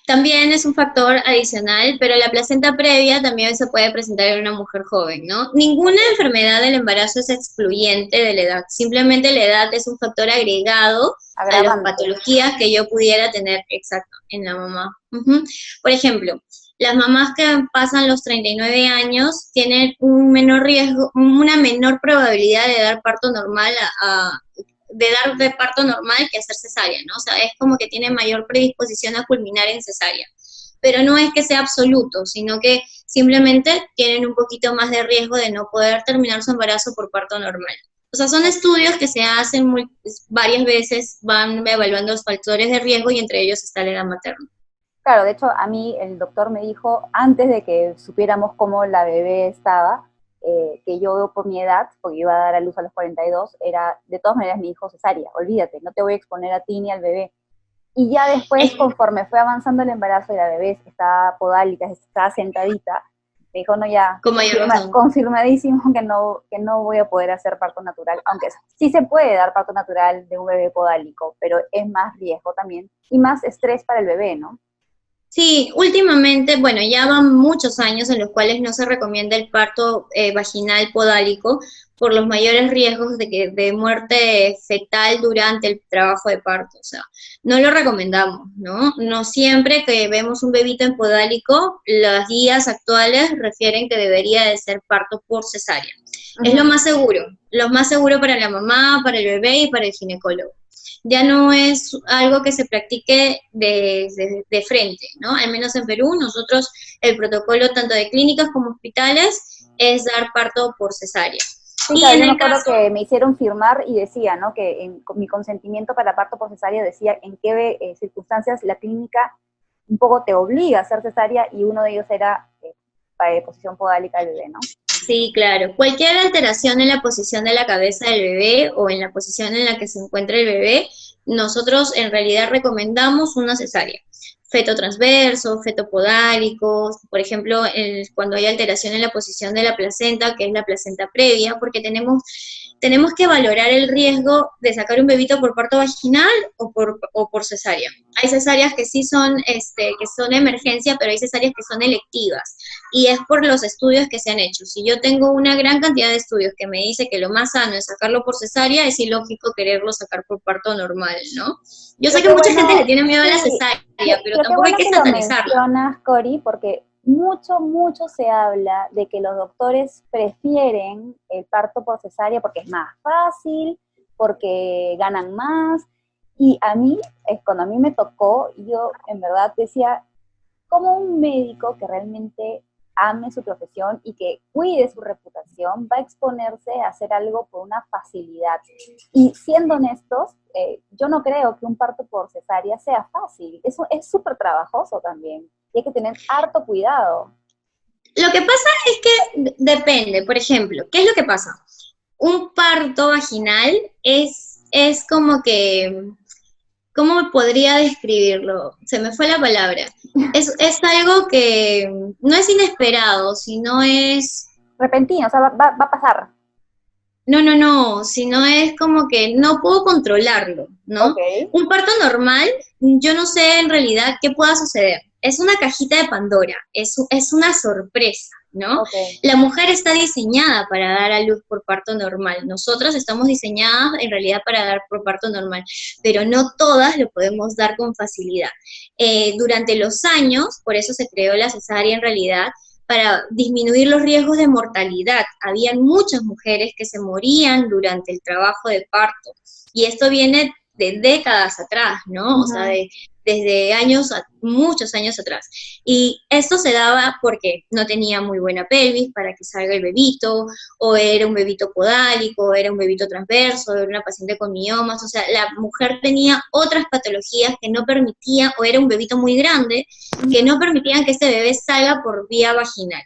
También es un factor adicional, pero la placenta previa también se puede presentar en una mujer joven, ¿no? Ninguna enfermedad del embarazo es excluyente de la edad, simplemente la edad es un factor agregado a las patologías que yo pudiera tener, exacto, en la mamá. Por ejemplo, las mamás que pasan los 39 años tienen un menor riesgo, una menor probabilidad de dar parto normal de dar de parto normal que hacer cesárea, ¿no? O sea, es como que tiene mayor predisposición a culminar en cesárea. Pero no es que sea absoluto, sino que simplemente tienen un poquito más de riesgo de no poder terminar su embarazo por parto normal. O sea, son estudios que se hacen varias veces, van evaluando los factores de riesgo y entre ellos está la edad materna. Claro, de hecho, a mí el doctor me dijo, antes de que supiéramos cómo la bebé estaba, que yo por mi edad, porque iba a dar a luz a los 42, era, de todas maneras mi hijo cesárea, olvídate, no te voy a exponer a ti ni al bebé. Y ya después, conforme fue avanzando el embarazo y la bebé estaba podálica, estaba sentadita, me dijo, no, ya, confirmadísimo que no voy a poder hacer parto natural, aunque sí se puede dar parto natural de un bebé podálico, pero es más riesgo también y más estrés para el bebé, ¿no? Sí, últimamente, bueno, ya van muchos años en los cuales no se recomienda el parto vaginal podálico por los mayores riesgos de muerte fetal durante el trabajo de parto. O sea, no lo recomendamos, ¿no? No siempre que vemos un bebito en podálico, las guías actuales refieren que debería de ser parto por cesárea. Es lo más seguro para la mamá, para el bebé y para el ginecólogo. Ya no es algo que se practique de frente, ¿no? Al menos en Perú, nosotros el protocolo tanto de clínicas como hospitales es dar parto por cesárea. Sí, claro, yo me acuerdo que me hicieron firmar y decía, ¿no? Que en mi consentimiento para parto por cesárea decía en qué circunstancias la clínica un poco te obliga a hacer cesárea y uno de ellos era posición podálica del bebé, ¿no? Sí, claro. Cualquier alteración en la posición de la cabeza del bebé o en la posición en la que se encuentra el bebé, nosotros en realidad recomendamos una cesárea. Feto transverso, feto podálico, por ejemplo, cuando hay alteración en la posición de la placenta, que es la placenta previa, porque tenemos que valorar el riesgo de sacar un bebito por parto vaginal o por cesárea. Hay cesáreas que sí son, que son emergencia, pero hay cesáreas que son electivas. Y es por los estudios que se han hecho. Si yo tengo una gran cantidad de estudios que me dice que lo más sano es sacarlo por cesárea, es ilógico quererlo sacar por parto normal, ¿no? Yo sé que mucha gente le tiene miedo a la cesárea, pero tampoco hay que satanizarla. Lo mencionas, Cori, porque mucho se habla de que los doctores prefieren el parto por cesárea porque es más fácil, porque ganan más, y a mí, cuando a mí me tocó, yo en verdad decía, como un médico que realmente ame su profesión y que cuide su reputación, va a exponerse a hacer algo por una facilidad. Y siendo honestos, yo no creo que un parto por cesárea sea fácil. Eso es súper trabajoso también. Y hay que tener harto cuidado. Lo que pasa es que depende, por ejemplo, ¿qué es lo que pasa? Un parto vaginal es como que, ¿cómo podría describirlo? Se me fue la palabra. Es algo que no es inesperado, sino es, Repentino, o sea, va a pasar. no, sino es como que no puedo controlarlo, ¿no? Ok, Un parto normal, yo no sé en realidad qué pueda suceder. Es una cajita de Pandora, es una sorpresa, ¿no? ok. La mujer está diseñada para dar a luz por parto normal. Nosotras estamos diseñadas en realidad para dar por parto normal, pero no todas lo podemos dar con facilidad. Durante los años, por eso se creó la cesárea en realidad, para disminuir los riesgos de mortalidad. Habían muchas mujeres que se morían durante el trabajo de parto. Y esto viene de décadas atrás, ¿no? O sea, desde muchos años atrás. Y esto se daba porque no tenía muy buena pelvis para que salga el bebito, o era un bebito podálico, o era un bebito transverso, era una paciente con miomas, o sea, la mujer tenía otras patologías que no permitían, o era un bebito muy grande, que no permitían que este bebé salga por vía vaginal.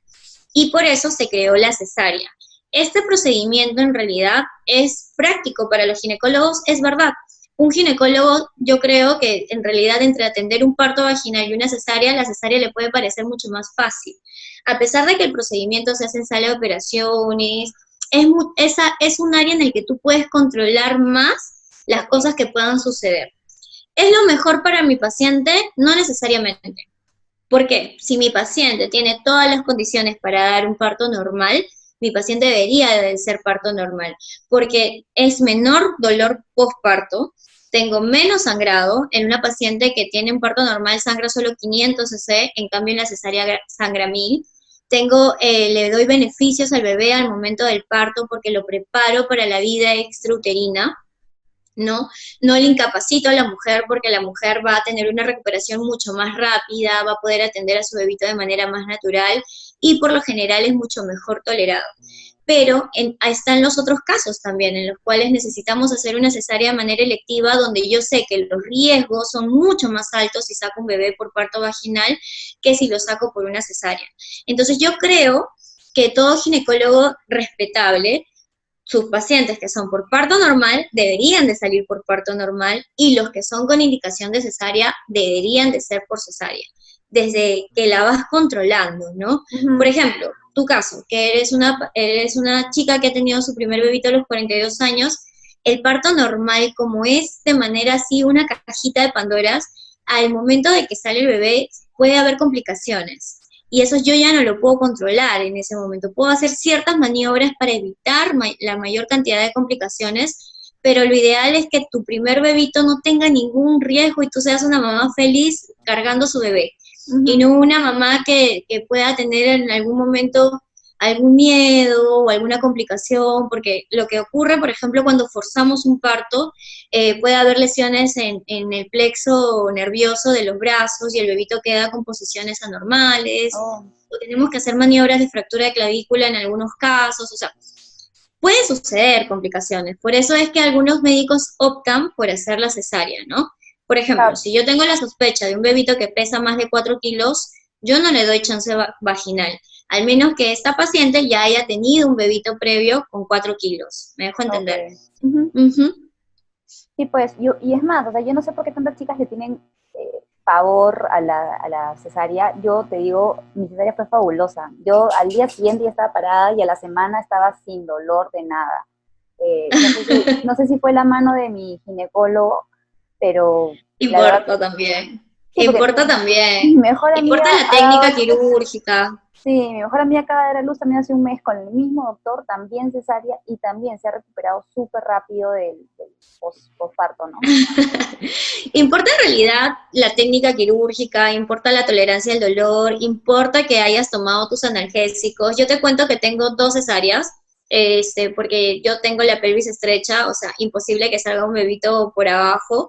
Y por eso se creó la cesárea. Este procedimiento en realidad es práctico para los ginecólogos, es verdad. Un ginecólogo, yo creo que en realidad entre atender un parto vaginal y una cesárea, la cesárea le puede parecer mucho más fácil. A pesar de que el procedimiento se hace en sala de operaciones, es un área en el que tú puedes controlar más las cosas que puedan suceder. ¿Es lo mejor para mi paciente? No necesariamente. ¿Por qué? Si mi paciente tiene todas las condiciones para dar un parto normal, mi paciente debería de ser parto normal, porque es menor dolor postparto, tengo menos sangrado. En una paciente que tiene un parto normal sangra solo 500 cc, en cambio en la cesárea sangra 1000. Le doy beneficios al bebé al momento del parto porque lo preparo para la vida extrauterina. ¿No? No le incapacito a la mujer porque la mujer va a tener una recuperación mucho más rápida, va a poder atender a su bebito de manera más natural y por lo general es mucho mejor tolerado. Pero están los otros casos también, en los cuales necesitamos hacer una cesárea de manera electiva, donde yo sé que los riesgos son mucho más altos si saco un bebé por parto vaginal que si lo saco por una cesárea. Entonces yo creo que todo ginecólogo respetable, sus pacientes que son por parto normal deberían de salir por parto normal y los que son con indicación de cesárea deberían de ser por cesárea, desde que la vas controlando, ¿no? Por ejemplo, tu caso, que eres una chica que ha tenido su primer bebito a los 42 años, el parto normal, como es de manera así una cajita de Pandoras, al momento de que sale el bebé puede haber complicaciones. Y eso yo ya no lo puedo controlar en ese momento. Puedo hacer ciertas maniobras para evitar la mayor cantidad de complicaciones, pero lo ideal es que tu primer bebito no tenga ningún riesgo y tú seas una mamá feliz cargando su bebé. Y no una mamá que pueda tener en algún momento algún miedo o alguna complicación, porque lo que ocurre, por ejemplo, cuando forzamos un parto, puede haber lesiones en el plexo nervioso de los brazos y el bebito queda con posiciones anormales, o tenemos que hacer maniobras de fractura de clavícula en algunos casos, o sea, puede suceder complicaciones. Por eso es que algunos médicos optan por hacer la cesárea, ¿no? Por ejemplo, si yo tengo la sospecha de un bebito que pesa más de 4 kilos, yo no le doy chance vaginal, al menos que esta paciente ya haya tenido un bebito previo con 4 kilos. ¿Me dejo entender? Sí, pues, y es más, o sea, yo no sé por qué tantas chicas le tienen pavor a la cesárea. Yo te digo, mi cesárea fue fabulosa. Yo al día siguiente ya estaba parada y a la semana estaba sin dolor de nada. No sé si fue la mano de mi ginecólogo, pero... Importa también. Sí, importa también. Mi mejor amiga importa la técnica quirúrgica. Sí, mi mejor amiga acaba de dar a luz también hace un mes con el mismo doctor, también cesárea, y también se ha recuperado súper rápido del posparto, ¿no? Importa en realidad la técnica quirúrgica, importa la tolerancia al dolor, importa que hayas tomado tus analgésicos. Yo te cuento que tengo 2 cesáreas, porque yo tengo la pelvis estrecha, o sea, imposible que salga un bebito por abajo,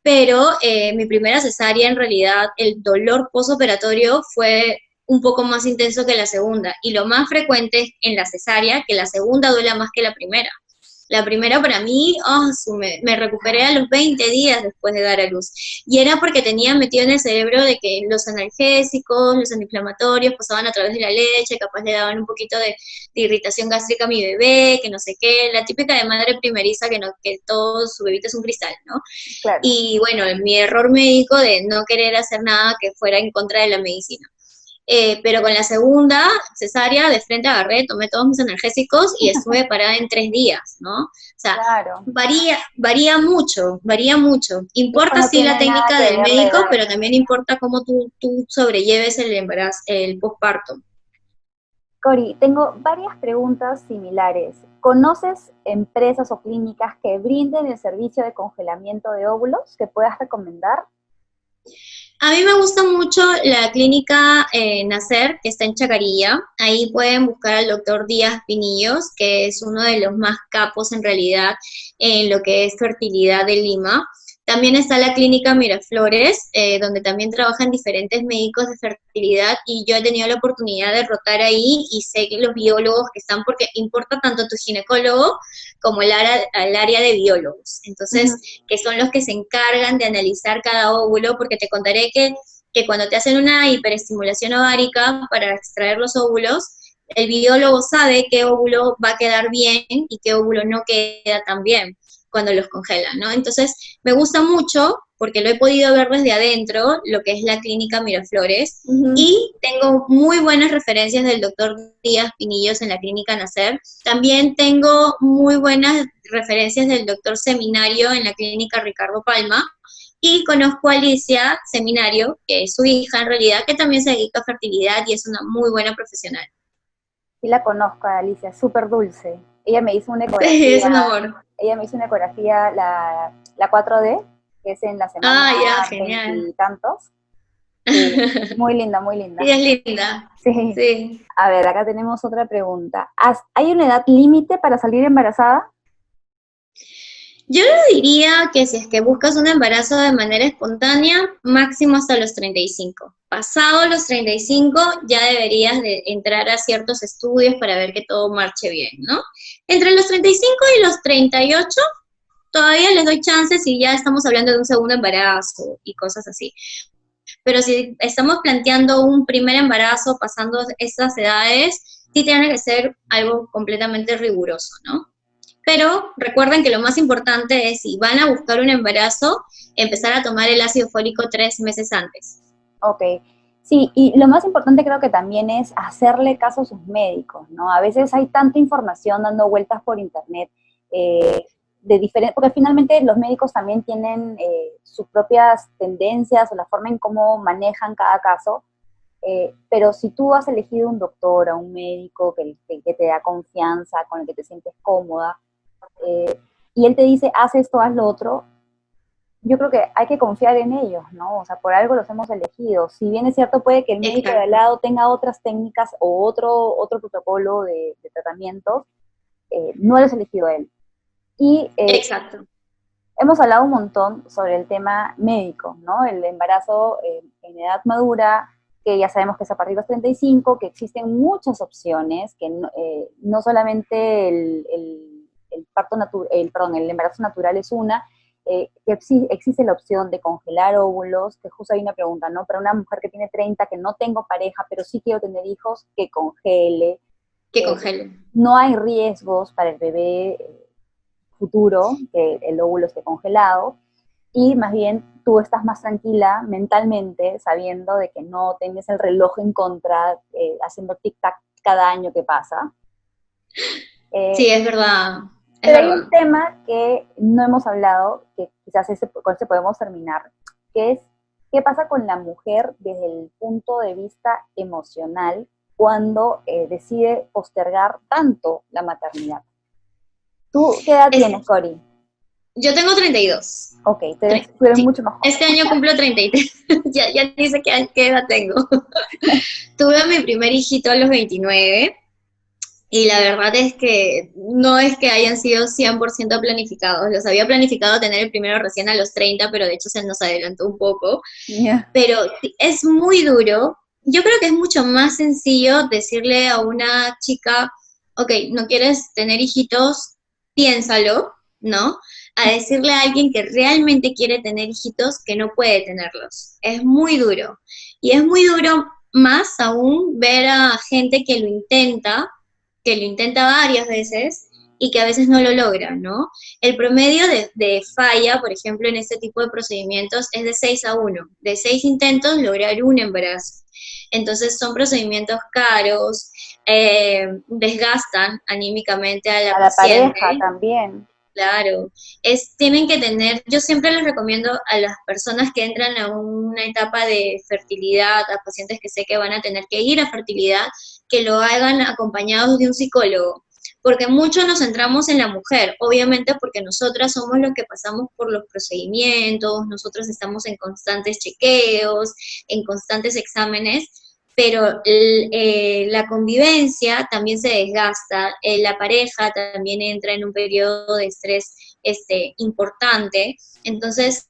pero mi primera cesárea en realidad el dolor postoperatorio fue un poco más intenso que la segunda, y lo más frecuente es en la cesárea que la segunda duela más que la primera. La primera para mí, me recuperé a los 20 días después de dar a luz. Y era porque tenía metido en el cerebro de que los analgésicos, los antiinflamatorios pasaban a través de la leche, capaz le daban un poquito de irritación gástrica a mi bebé, que no sé qué, la típica de madre primeriza que, no, que todo su bebito es un cristal, ¿no? Claro. Y bueno, mi error médico de no querer hacer nada que fuera en contra de la medicina. Pero con la segunda cesárea, de frente agarré, tomé todos mis analgésicos y estuve parada en 3 días, ¿no? O sea, Claro. varía mucho, varía mucho. Importa No sí la tiene nada técnica que del ver la médico, edad. pero también importa cómo tú sobrelleves el embarazo, el posparto. Cori, tengo varias preguntas similares. ¿Conoces empresas o clínicas que brinden el servicio de congelamiento de óvulos que puedas recomendar? A mí me gusta mucho la clínica Nacer, que está en Chacarilla. Ahí pueden buscar al doctor Díaz Pinillos, que es uno de los más capos en realidad en lo que es fertilidad de Lima. También está la clínica Miraflores, donde también trabajan diferentes médicos de fertilidad y yo he tenido la oportunidad de rotar ahí y sé que los biólogos que están, porque importa tanto tu ginecólogo como el área de biólogos. Entonces, que son los que se encargan de analizar cada óvulo, porque te contaré que cuando te hacen una hiperestimulación ovárica para extraer los óvulos, el biólogo sabe qué óvulo va a quedar bien y qué óvulo no queda tan bien cuando los congelan, ¿no? Entonces, me gusta mucho, porque lo he podido ver desde adentro, lo que es la clínica Miraflores, y tengo muy buenas referencias del doctor Díaz Pinillos en la clínica Nacer. También tengo muy buenas referencias del doctor Seminario en la clínica Ricardo Palma, y conozco a Alicia Seminario, que es su hija en realidad, que también se dedica a fertilidad y es una muy buena profesional. Sí la conozco, Alicia, súper dulce. Ella me hizo una Es un ecografía, amor. la 4D, que es en la semana Ya, 20 genial. y tantos. Sí, muy linda, muy Sí, linda. es linda. Sí. Sí. A ver, acá tenemos otra pregunta. ¿Hay una edad límite para salir embarazada? Yo no diría que si es que buscas un embarazo de manera espontánea, máximo hasta los 35. Pasado los 35 ya deberías de entrar a ciertos estudios para ver que todo marche bien, ¿no? Entre los 35 y los 38 todavía les doy chances si ya estamos hablando de un segundo embarazo y cosas así. Pero si estamos planteando un primer embarazo pasando esas edades, sí tiene que ser algo completamente riguroso, ¿no? Pero recuerden que lo más importante es, si van a buscar un embarazo, empezar a tomar el ácido fólico 3 meses antes. Ok. Sí, y lo más importante creo que también es hacerle caso a sus médicos, ¿no? A veces hay tanta información dando vueltas por internet, porque finalmente los médicos también tienen sus propias tendencias o la forma en cómo manejan cada caso, pero si tú has elegido un doctor o un médico que te da confianza, con el que te sientes cómoda, y él te dice, haz esto, haz lo otro, yo creo que hay que confiar en ellos, ¿no? O sea, por algo los hemos elegido. Si bien es cierto, puede que el médico de al Exacto. lado tenga otras técnicas o otro protocolo de tratamiento, no lo has elegido él. Y Exacto. hemos hablado un montón sobre el tema médico, ¿no? El embarazo en edad madura, que ya sabemos que es a partir de los 35, que existen muchas opciones, que no solamente el embarazo natural es una, que existe la opción de congelar óvulos, que justo hay una pregunta, ¿no? Para una mujer que tiene 30, que no tengo pareja, pero sí quiero tener hijos, que congele. Que congelen. No hay riesgos para el bebé futuro, que el óvulo esté congelado, y más bien tú estás más tranquila mentalmente sabiendo de que no tienes el reloj en contra, haciendo tic-tac cada año que pasa. Sí, es verdad. Es Pero hay un verdad. tema que no hemos hablado, que quizás con ese podemos terminar, que es qué pasa con la mujer desde el punto de vista emocional cuando decide postergar tanto la maternidad. ¿Tú qué edad tienes, Cori? Yo tengo 32. Ok, tú eres Sí. mucho más joven. Este año cumplo 33. ya dice qué edad tengo. Tuve a mi primer hijito a los 29 y la verdad es que no es que hayan sido 100% planificados. Los había planificado tener el primero recién a los 30, pero de hecho se nos adelantó un poco. Yeah. Pero es muy duro. Yo creo que es mucho más sencillo decirle a una chica, ok, no quieres tener hijitos, piénsalo, ¿no? A decirle a alguien que realmente quiere tener hijitos que no puede tenerlos. Es muy duro. Y es muy duro más aún ver a gente que lo intenta varias veces y que a veces no lo logra, ¿no? El promedio de falla, por ejemplo, en este tipo de procedimientos es de 6-1. De 6 intentos, lograr un embarazo. Entonces son procedimientos caros, desgastan anímicamente a la A la paciente. pareja también. Claro, tienen que tener, yo siempre les recomiendo a las personas que entran a una etapa de fertilidad, a pacientes que sé que van a tener que ir a fertilidad, que lo hagan acompañados de un psicólogo, porque mucho nos centramos en la mujer, obviamente porque nosotras somos los que pasamos por los procedimientos, nosotros estamos en constantes chequeos, en constantes exámenes, pero la convivencia también se desgasta, la pareja también entra en un periodo de estrés importante, entonces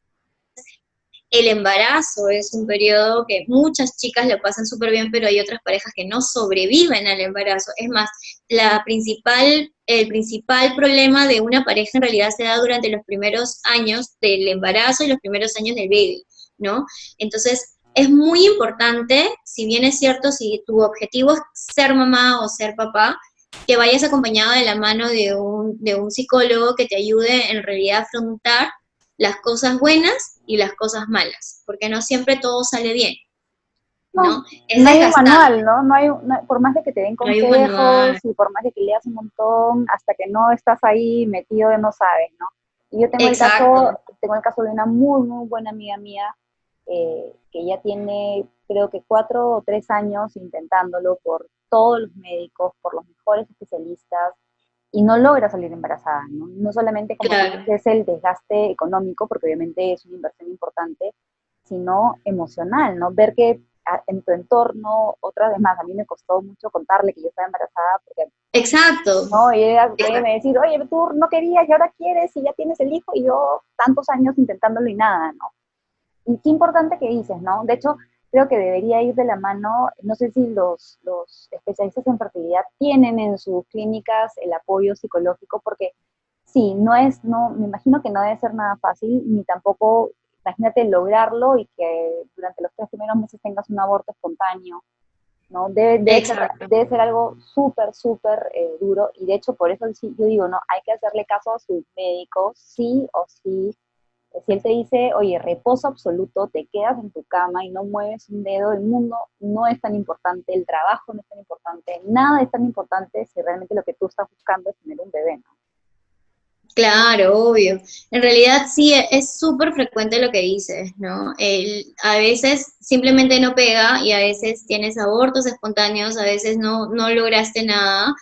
el embarazo es un periodo que muchas chicas lo pasan súper bien, pero hay otras parejas que no sobreviven al embarazo. Es más, el principal problema de una pareja en realidad se da durante los primeros años del embarazo y los primeros años del baby, ¿no? Entonces, es muy importante, si bien es cierto, si tu objetivo es ser mamá o ser papá, que vayas acompañado de la mano de un psicólogo que te ayude en realidad a afrontar las cosas buenas y las cosas malas, porque no siempre todo sale bien, No, ¿no? Es no hay un desgastante, manual, ¿no? Por más de que te den no hay un manual, consejos y por más de que leas un montón, hasta que no estás ahí metido no sabes, ¿no? Y yo exacto, tengo el caso de una muy, muy buena amiga mía, que ya tiene, creo que 4 o 3 años intentándolo por todos los médicos, por los mejores especialistas, y no logra salir embarazada, ¿no? No solamente, como tú claro, dices, el desgaste económico, porque obviamente es una inversión importante, sino emocional, ¿no? Ver que en tu entorno, otra vez más, a mí me costó mucho contarle que yo estaba embarazada, porque, exacto, ¿no? Y ella me decía, oye, tú no querías y ahora quieres y ya tienes el hijo, y yo tantos años intentándolo y nada, ¿no? Y qué importante que dices, ¿no? De hecho, creo que debería ir de la mano, no sé si los especialistas en fertilidad tienen en sus clínicas el apoyo psicológico, porque sí, no, me imagino que no debe ser nada fácil, ni tampoco, imagínate lograrlo y que durante los 3 primeros meses tengas un aborto espontáneo, ¿no? exacto. Debe ser algo súper, súper duro, y de hecho por eso sí, yo digo, no, hay que hacerle caso a sus médicos, sí o sí. Si él te dice, oye, reposo absoluto, te quedas en tu cama y no mueves un dedo, el mundo no es tan importante, el trabajo no es tan importante, nada es tan importante si realmente lo que tú estás buscando es tener un bebé, ¿no? Claro, obvio. En realidad sí, es súper frecuente lo que dices, ¿no? A veces simplemente no pega y a veces tienes abortos espontáneos, a veces no lograste nada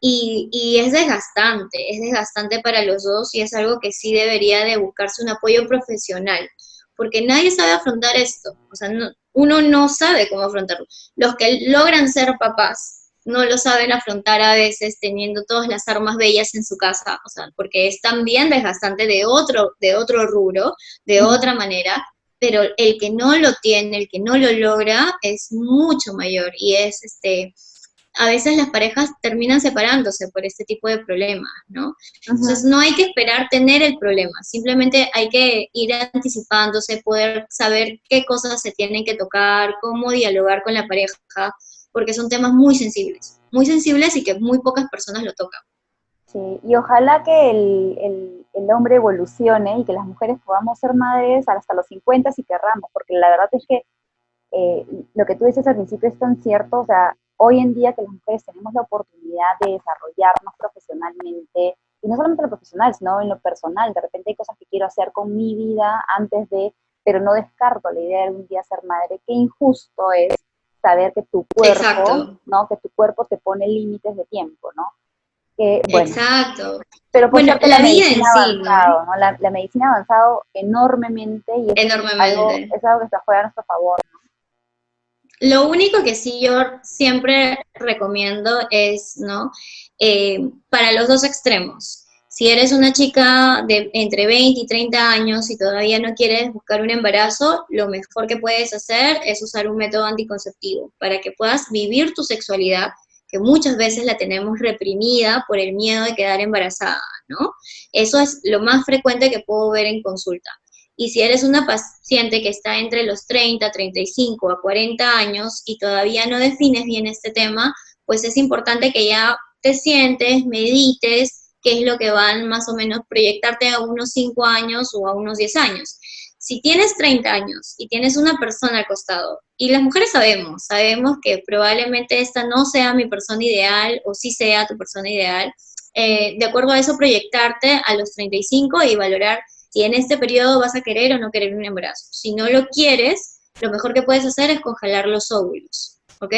y es desgastante para los dos y es algo que sí debería de buscarse un apoyo profesional, porque nadie sabe afrontar esto, o sea, uno no sabe cómo afrontarlo. Los que logran ser papás no lo saben afrontar a veces teniendo todas las armas bellas en su casa, o sea, porque es también desgastante de otro rubro, de Ujú. otra manera, pero el que no lo tiene, el que no lo logra, es mucho mayor y es a veces las parejas terminan separándose por este tipo de problemas, ¿no? Entonces Ujú. no hay que esperar tener el problema, simplemente hay que ir anticipándose, poder saber qué cosas se tienen que tocar, cómo dialogar con la pareja, porque son temas muy sensibles y que muy pocas personas lo tocan. Sí, y ojalá que el hombre evolucione y que las mujeres podamos ser madres hasta los 50 si querramos, porque la verdad es que lo que tú dices al principio es tan cierto, o sea, hoy en día que las mujeres tenemos la oportunidad de desarrollarnos profesionalmente, y no solamente en lo profesional, sino en lo personal, de repente hay cosas que quiero hacer con mi vida antes de, pero no descarto la idea de algún día ser madre, qué injusto es saber que tu cuerpo, Exacto, ¿no? Que tu cuerpo te pone límites de tiempo, ¿no? Que, bueno, exacto. pero por Bueno, suerte la la vida medicina en ha sí, ¿no? avanzado, ¿no? La medicina ha avanzado enormemente y eso Enormemente. es algo que se juega a nuestro favor. Lo único que sí yo siempre recomiendo es, ¿no? Para los dos extremos. Si eres una chica de entre 20 y 30 años y todavía no quieres buscar un embarazo, lo mejor que puedes hacer es usar un método anticonceptivo para que puedas vivir tu sexualidad, que muchas veces la tenemos reprimida por el miedo de quedar embarazada, ¿no? Eso es lo más frecuente que puedo ver en consulta. Y si eres una paciente que está entre los 30, 35 a 40 años y todavía no defines bien este tema, pues es importante que ya te sientes, medites, qué es lo que van más o menos proyectarte a unos 5 años o a unos 10 años. Si tienes 30 años y tienes una persona al costado, y las mujeres sabemos que probablemente esta no sea mi persona ideal o sí sea tu persona ideal, de acuerdo a eso proyectarte a los 35 y valorar si en este periodo vas a querer o no querer un embarazo. Si no lo quieres, lo mejor que puedes hacer es congelar los óvulos, ¿ok?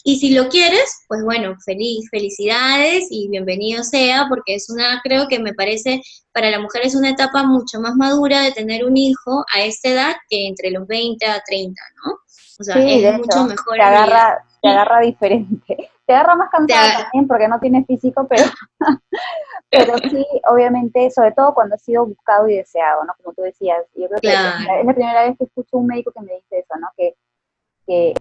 Y si lo quieres, pues bueno, felicidades y bienvenido sea, porque creo que me parece, para la mujer es una etapa mucho más madura de tener un hijo a esta edad que entre los 20 a 30, ¿no? O sea, Sí, de es mucho hecho, mejor te en realidad. agarra diferente. Te agarra más cansada también porque no tienes físico, pero sí, obviamente, sobre todo cuando ha sido buscado y deseado, ¿no? Como tú decías, yo creo que Claro. es la primera vez que escucho un médico que me dice eso, ¿no? Que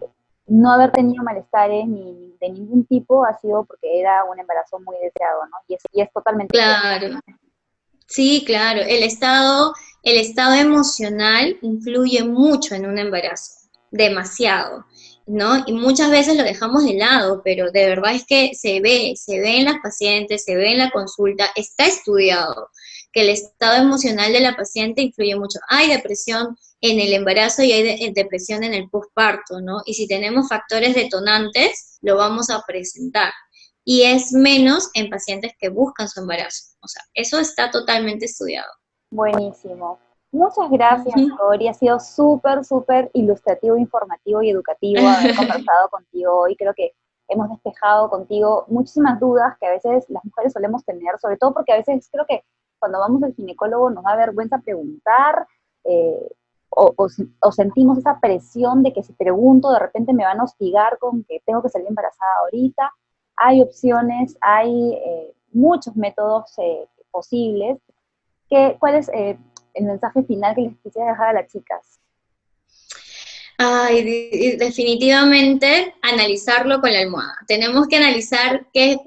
no haber tenido malestares ni de ningún tipo ha sido porque era un embarazo muy deseado, ¿no? Y es totalmente cierto. Claro, sí, claro. El estado emocional influye mucho en un embarazo, demasiado, ¿no? Y muchas veces lo dejamos de lado, pero de verdad es que se ve en las pacientes, se ve en la consulta, está estudiado que el estado emocional de la paciente influye mucho. Hay depresión en el embarazo y hay depresión en el posparto, ¿no? Y si tenemos factores detonantes, lo vamos a presentar y es menos en pacientes que buscan su embarazo. O sea, eso está totalmente estudiado. Buenísimo. Muchas gracias, Ujú. Cori. Ha sido súper, súper ilustrativo, informativo y educativo haber conversado contigo hoy. Creo que hemos despejado contigo muchísimas dudas que a veces las mujeres solemos tener, sobre todo porque a veces creo que cuando vamos al ginecólogo nos da vergüenza preguntar eh, o sentimos esa presión de que si pregunto de repente me van a hostigar con que tengo que salir embarazada ahorita. Hay opciones, hay muchos métodos posibles. ¿Cuál es el mensaje final que les quisiera dejar a las chicas? Ay, definitivamente analizarlo con la almohada. Tenemos que analizar qué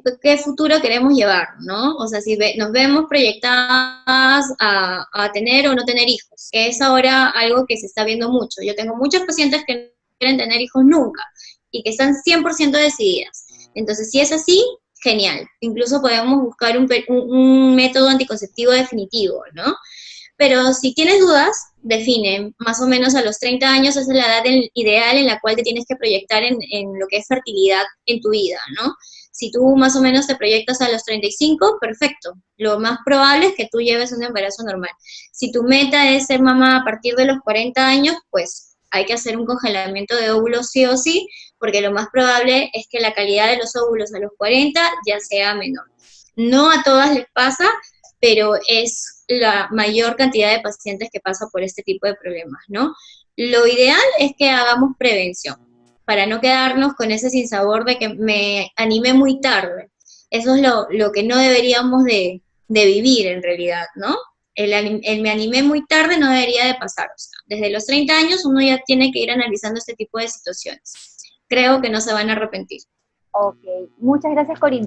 futuro queremos llevar, ¿no? O sea, si nos vemos proyectadas a tener o no tener hijos, que es ahora algo que se está viendo mucho. Yo tengo muchas pacientes que no quieren tener hijos nunca y que están 100% decididas. Entonces, si es así, genial. Incluso podemos buscar un método anticonceptivo definitivo, ¿no? Pero si tienes dudas, define, más o menos a los 30 años esa es la edad ideal en la cual te tienes que proyectar en lo que es fertilidad en tu vida, ¿no? Si tú más o menos te proyectas a los 35, perfecto. Lo más probable es que tú lleves un embarazo normal. Si tu meta es ser mamá a partir de los 40 años, pues hay que hacer un congelamiento de óvulos sí o sí, porque lo más probable es que la calidad de los óvulos a los 40 ya sea menor. No a todas les pasa, pero es la mayor cantidad de pacientes que pasa por este tipo de problemas, ¿no? Lo ideal es que hagamos prevención, para no quedarnos con ese sinsabor de que me animé muy tarde. Eso es lo que no deberíamos de vivir en realidad, ¿no? El me animé muy tarde no debería de pasar. O sea, desde los 30 años uno ya tiene que ir analizando este tipo de situaciones. Creo que no se van a arrepentir. Ok, muchas gracias, Cori.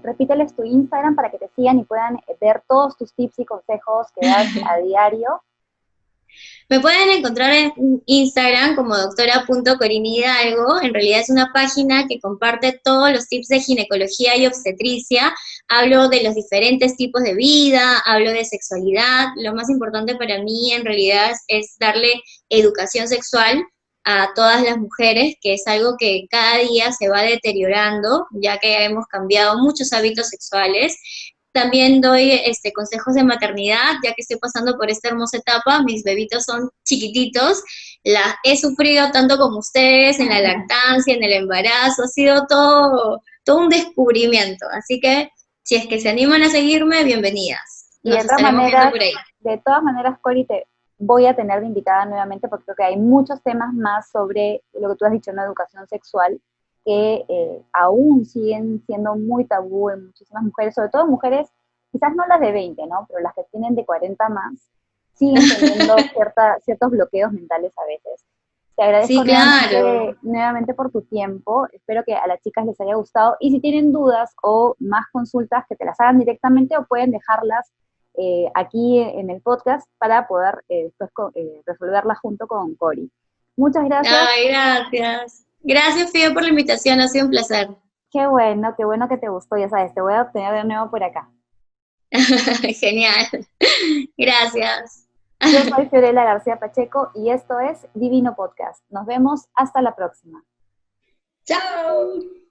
Repíteles tu Instagram para que te sigan y puedan ver todos tus tips y consejos que das a diario. Me pueden encontrar en Instagram como doctora.corinhidalgo. En realidad es una página que comparte todos los tips de ginecología y obstetricia. Hablo de los diferentes tipos de vida, hablo de sexualidad. Lo más importante para mí en realidad es darle educación sexual a todas las mujeres, que es algo que cada día se va deteriorando, ya que hemos cambiado muchos hábitos sexuales. También doy consejos de maternidad, ya que estoy pasando por esta hermosa etapa. Mis bebitos son chiquititos. La he sufrido tanto como ustedes en la lactancia, en el embarazo. Ha sido todo un descubrimiento. Así que si es que se animan a seguirme, bienvenidas. Y Nos estaremos viendo por ahí. de todas maneras, Cori, te voy a tener de invitada nuevamente porque creo que hay muchos temas más sobre lo que tú has dicho en la educación sexual que aún siguen siendo muy tabú en muchísimas mujeres, sobre todo mujeres, quizás no las de 20, ¿no? Pero las que tienen de 40 más, siguen teniendo ciertos bloqueos mentales a veces. Te agradezco Sí, claro. nuevamente por tu tiempo. Espero que a las chicas les haya gustado. Y si tienen dudas o más consultas, que te las hagan directamente o pueden dejarlas aquí en el podcast para poder después resolverlas junto con Cori. Muchas gracias. Ay, gracias. Gracias, Fío, por la invitación, ha sido un placer. Qué bueno que te gustó. Ya sabes, te voy a obtener de nuevo por acá. Genial. Gracias. Yo soy Fiorella García Pacheco y esto es Divino Podcast. Nos vemos hasta la próxima. Chao.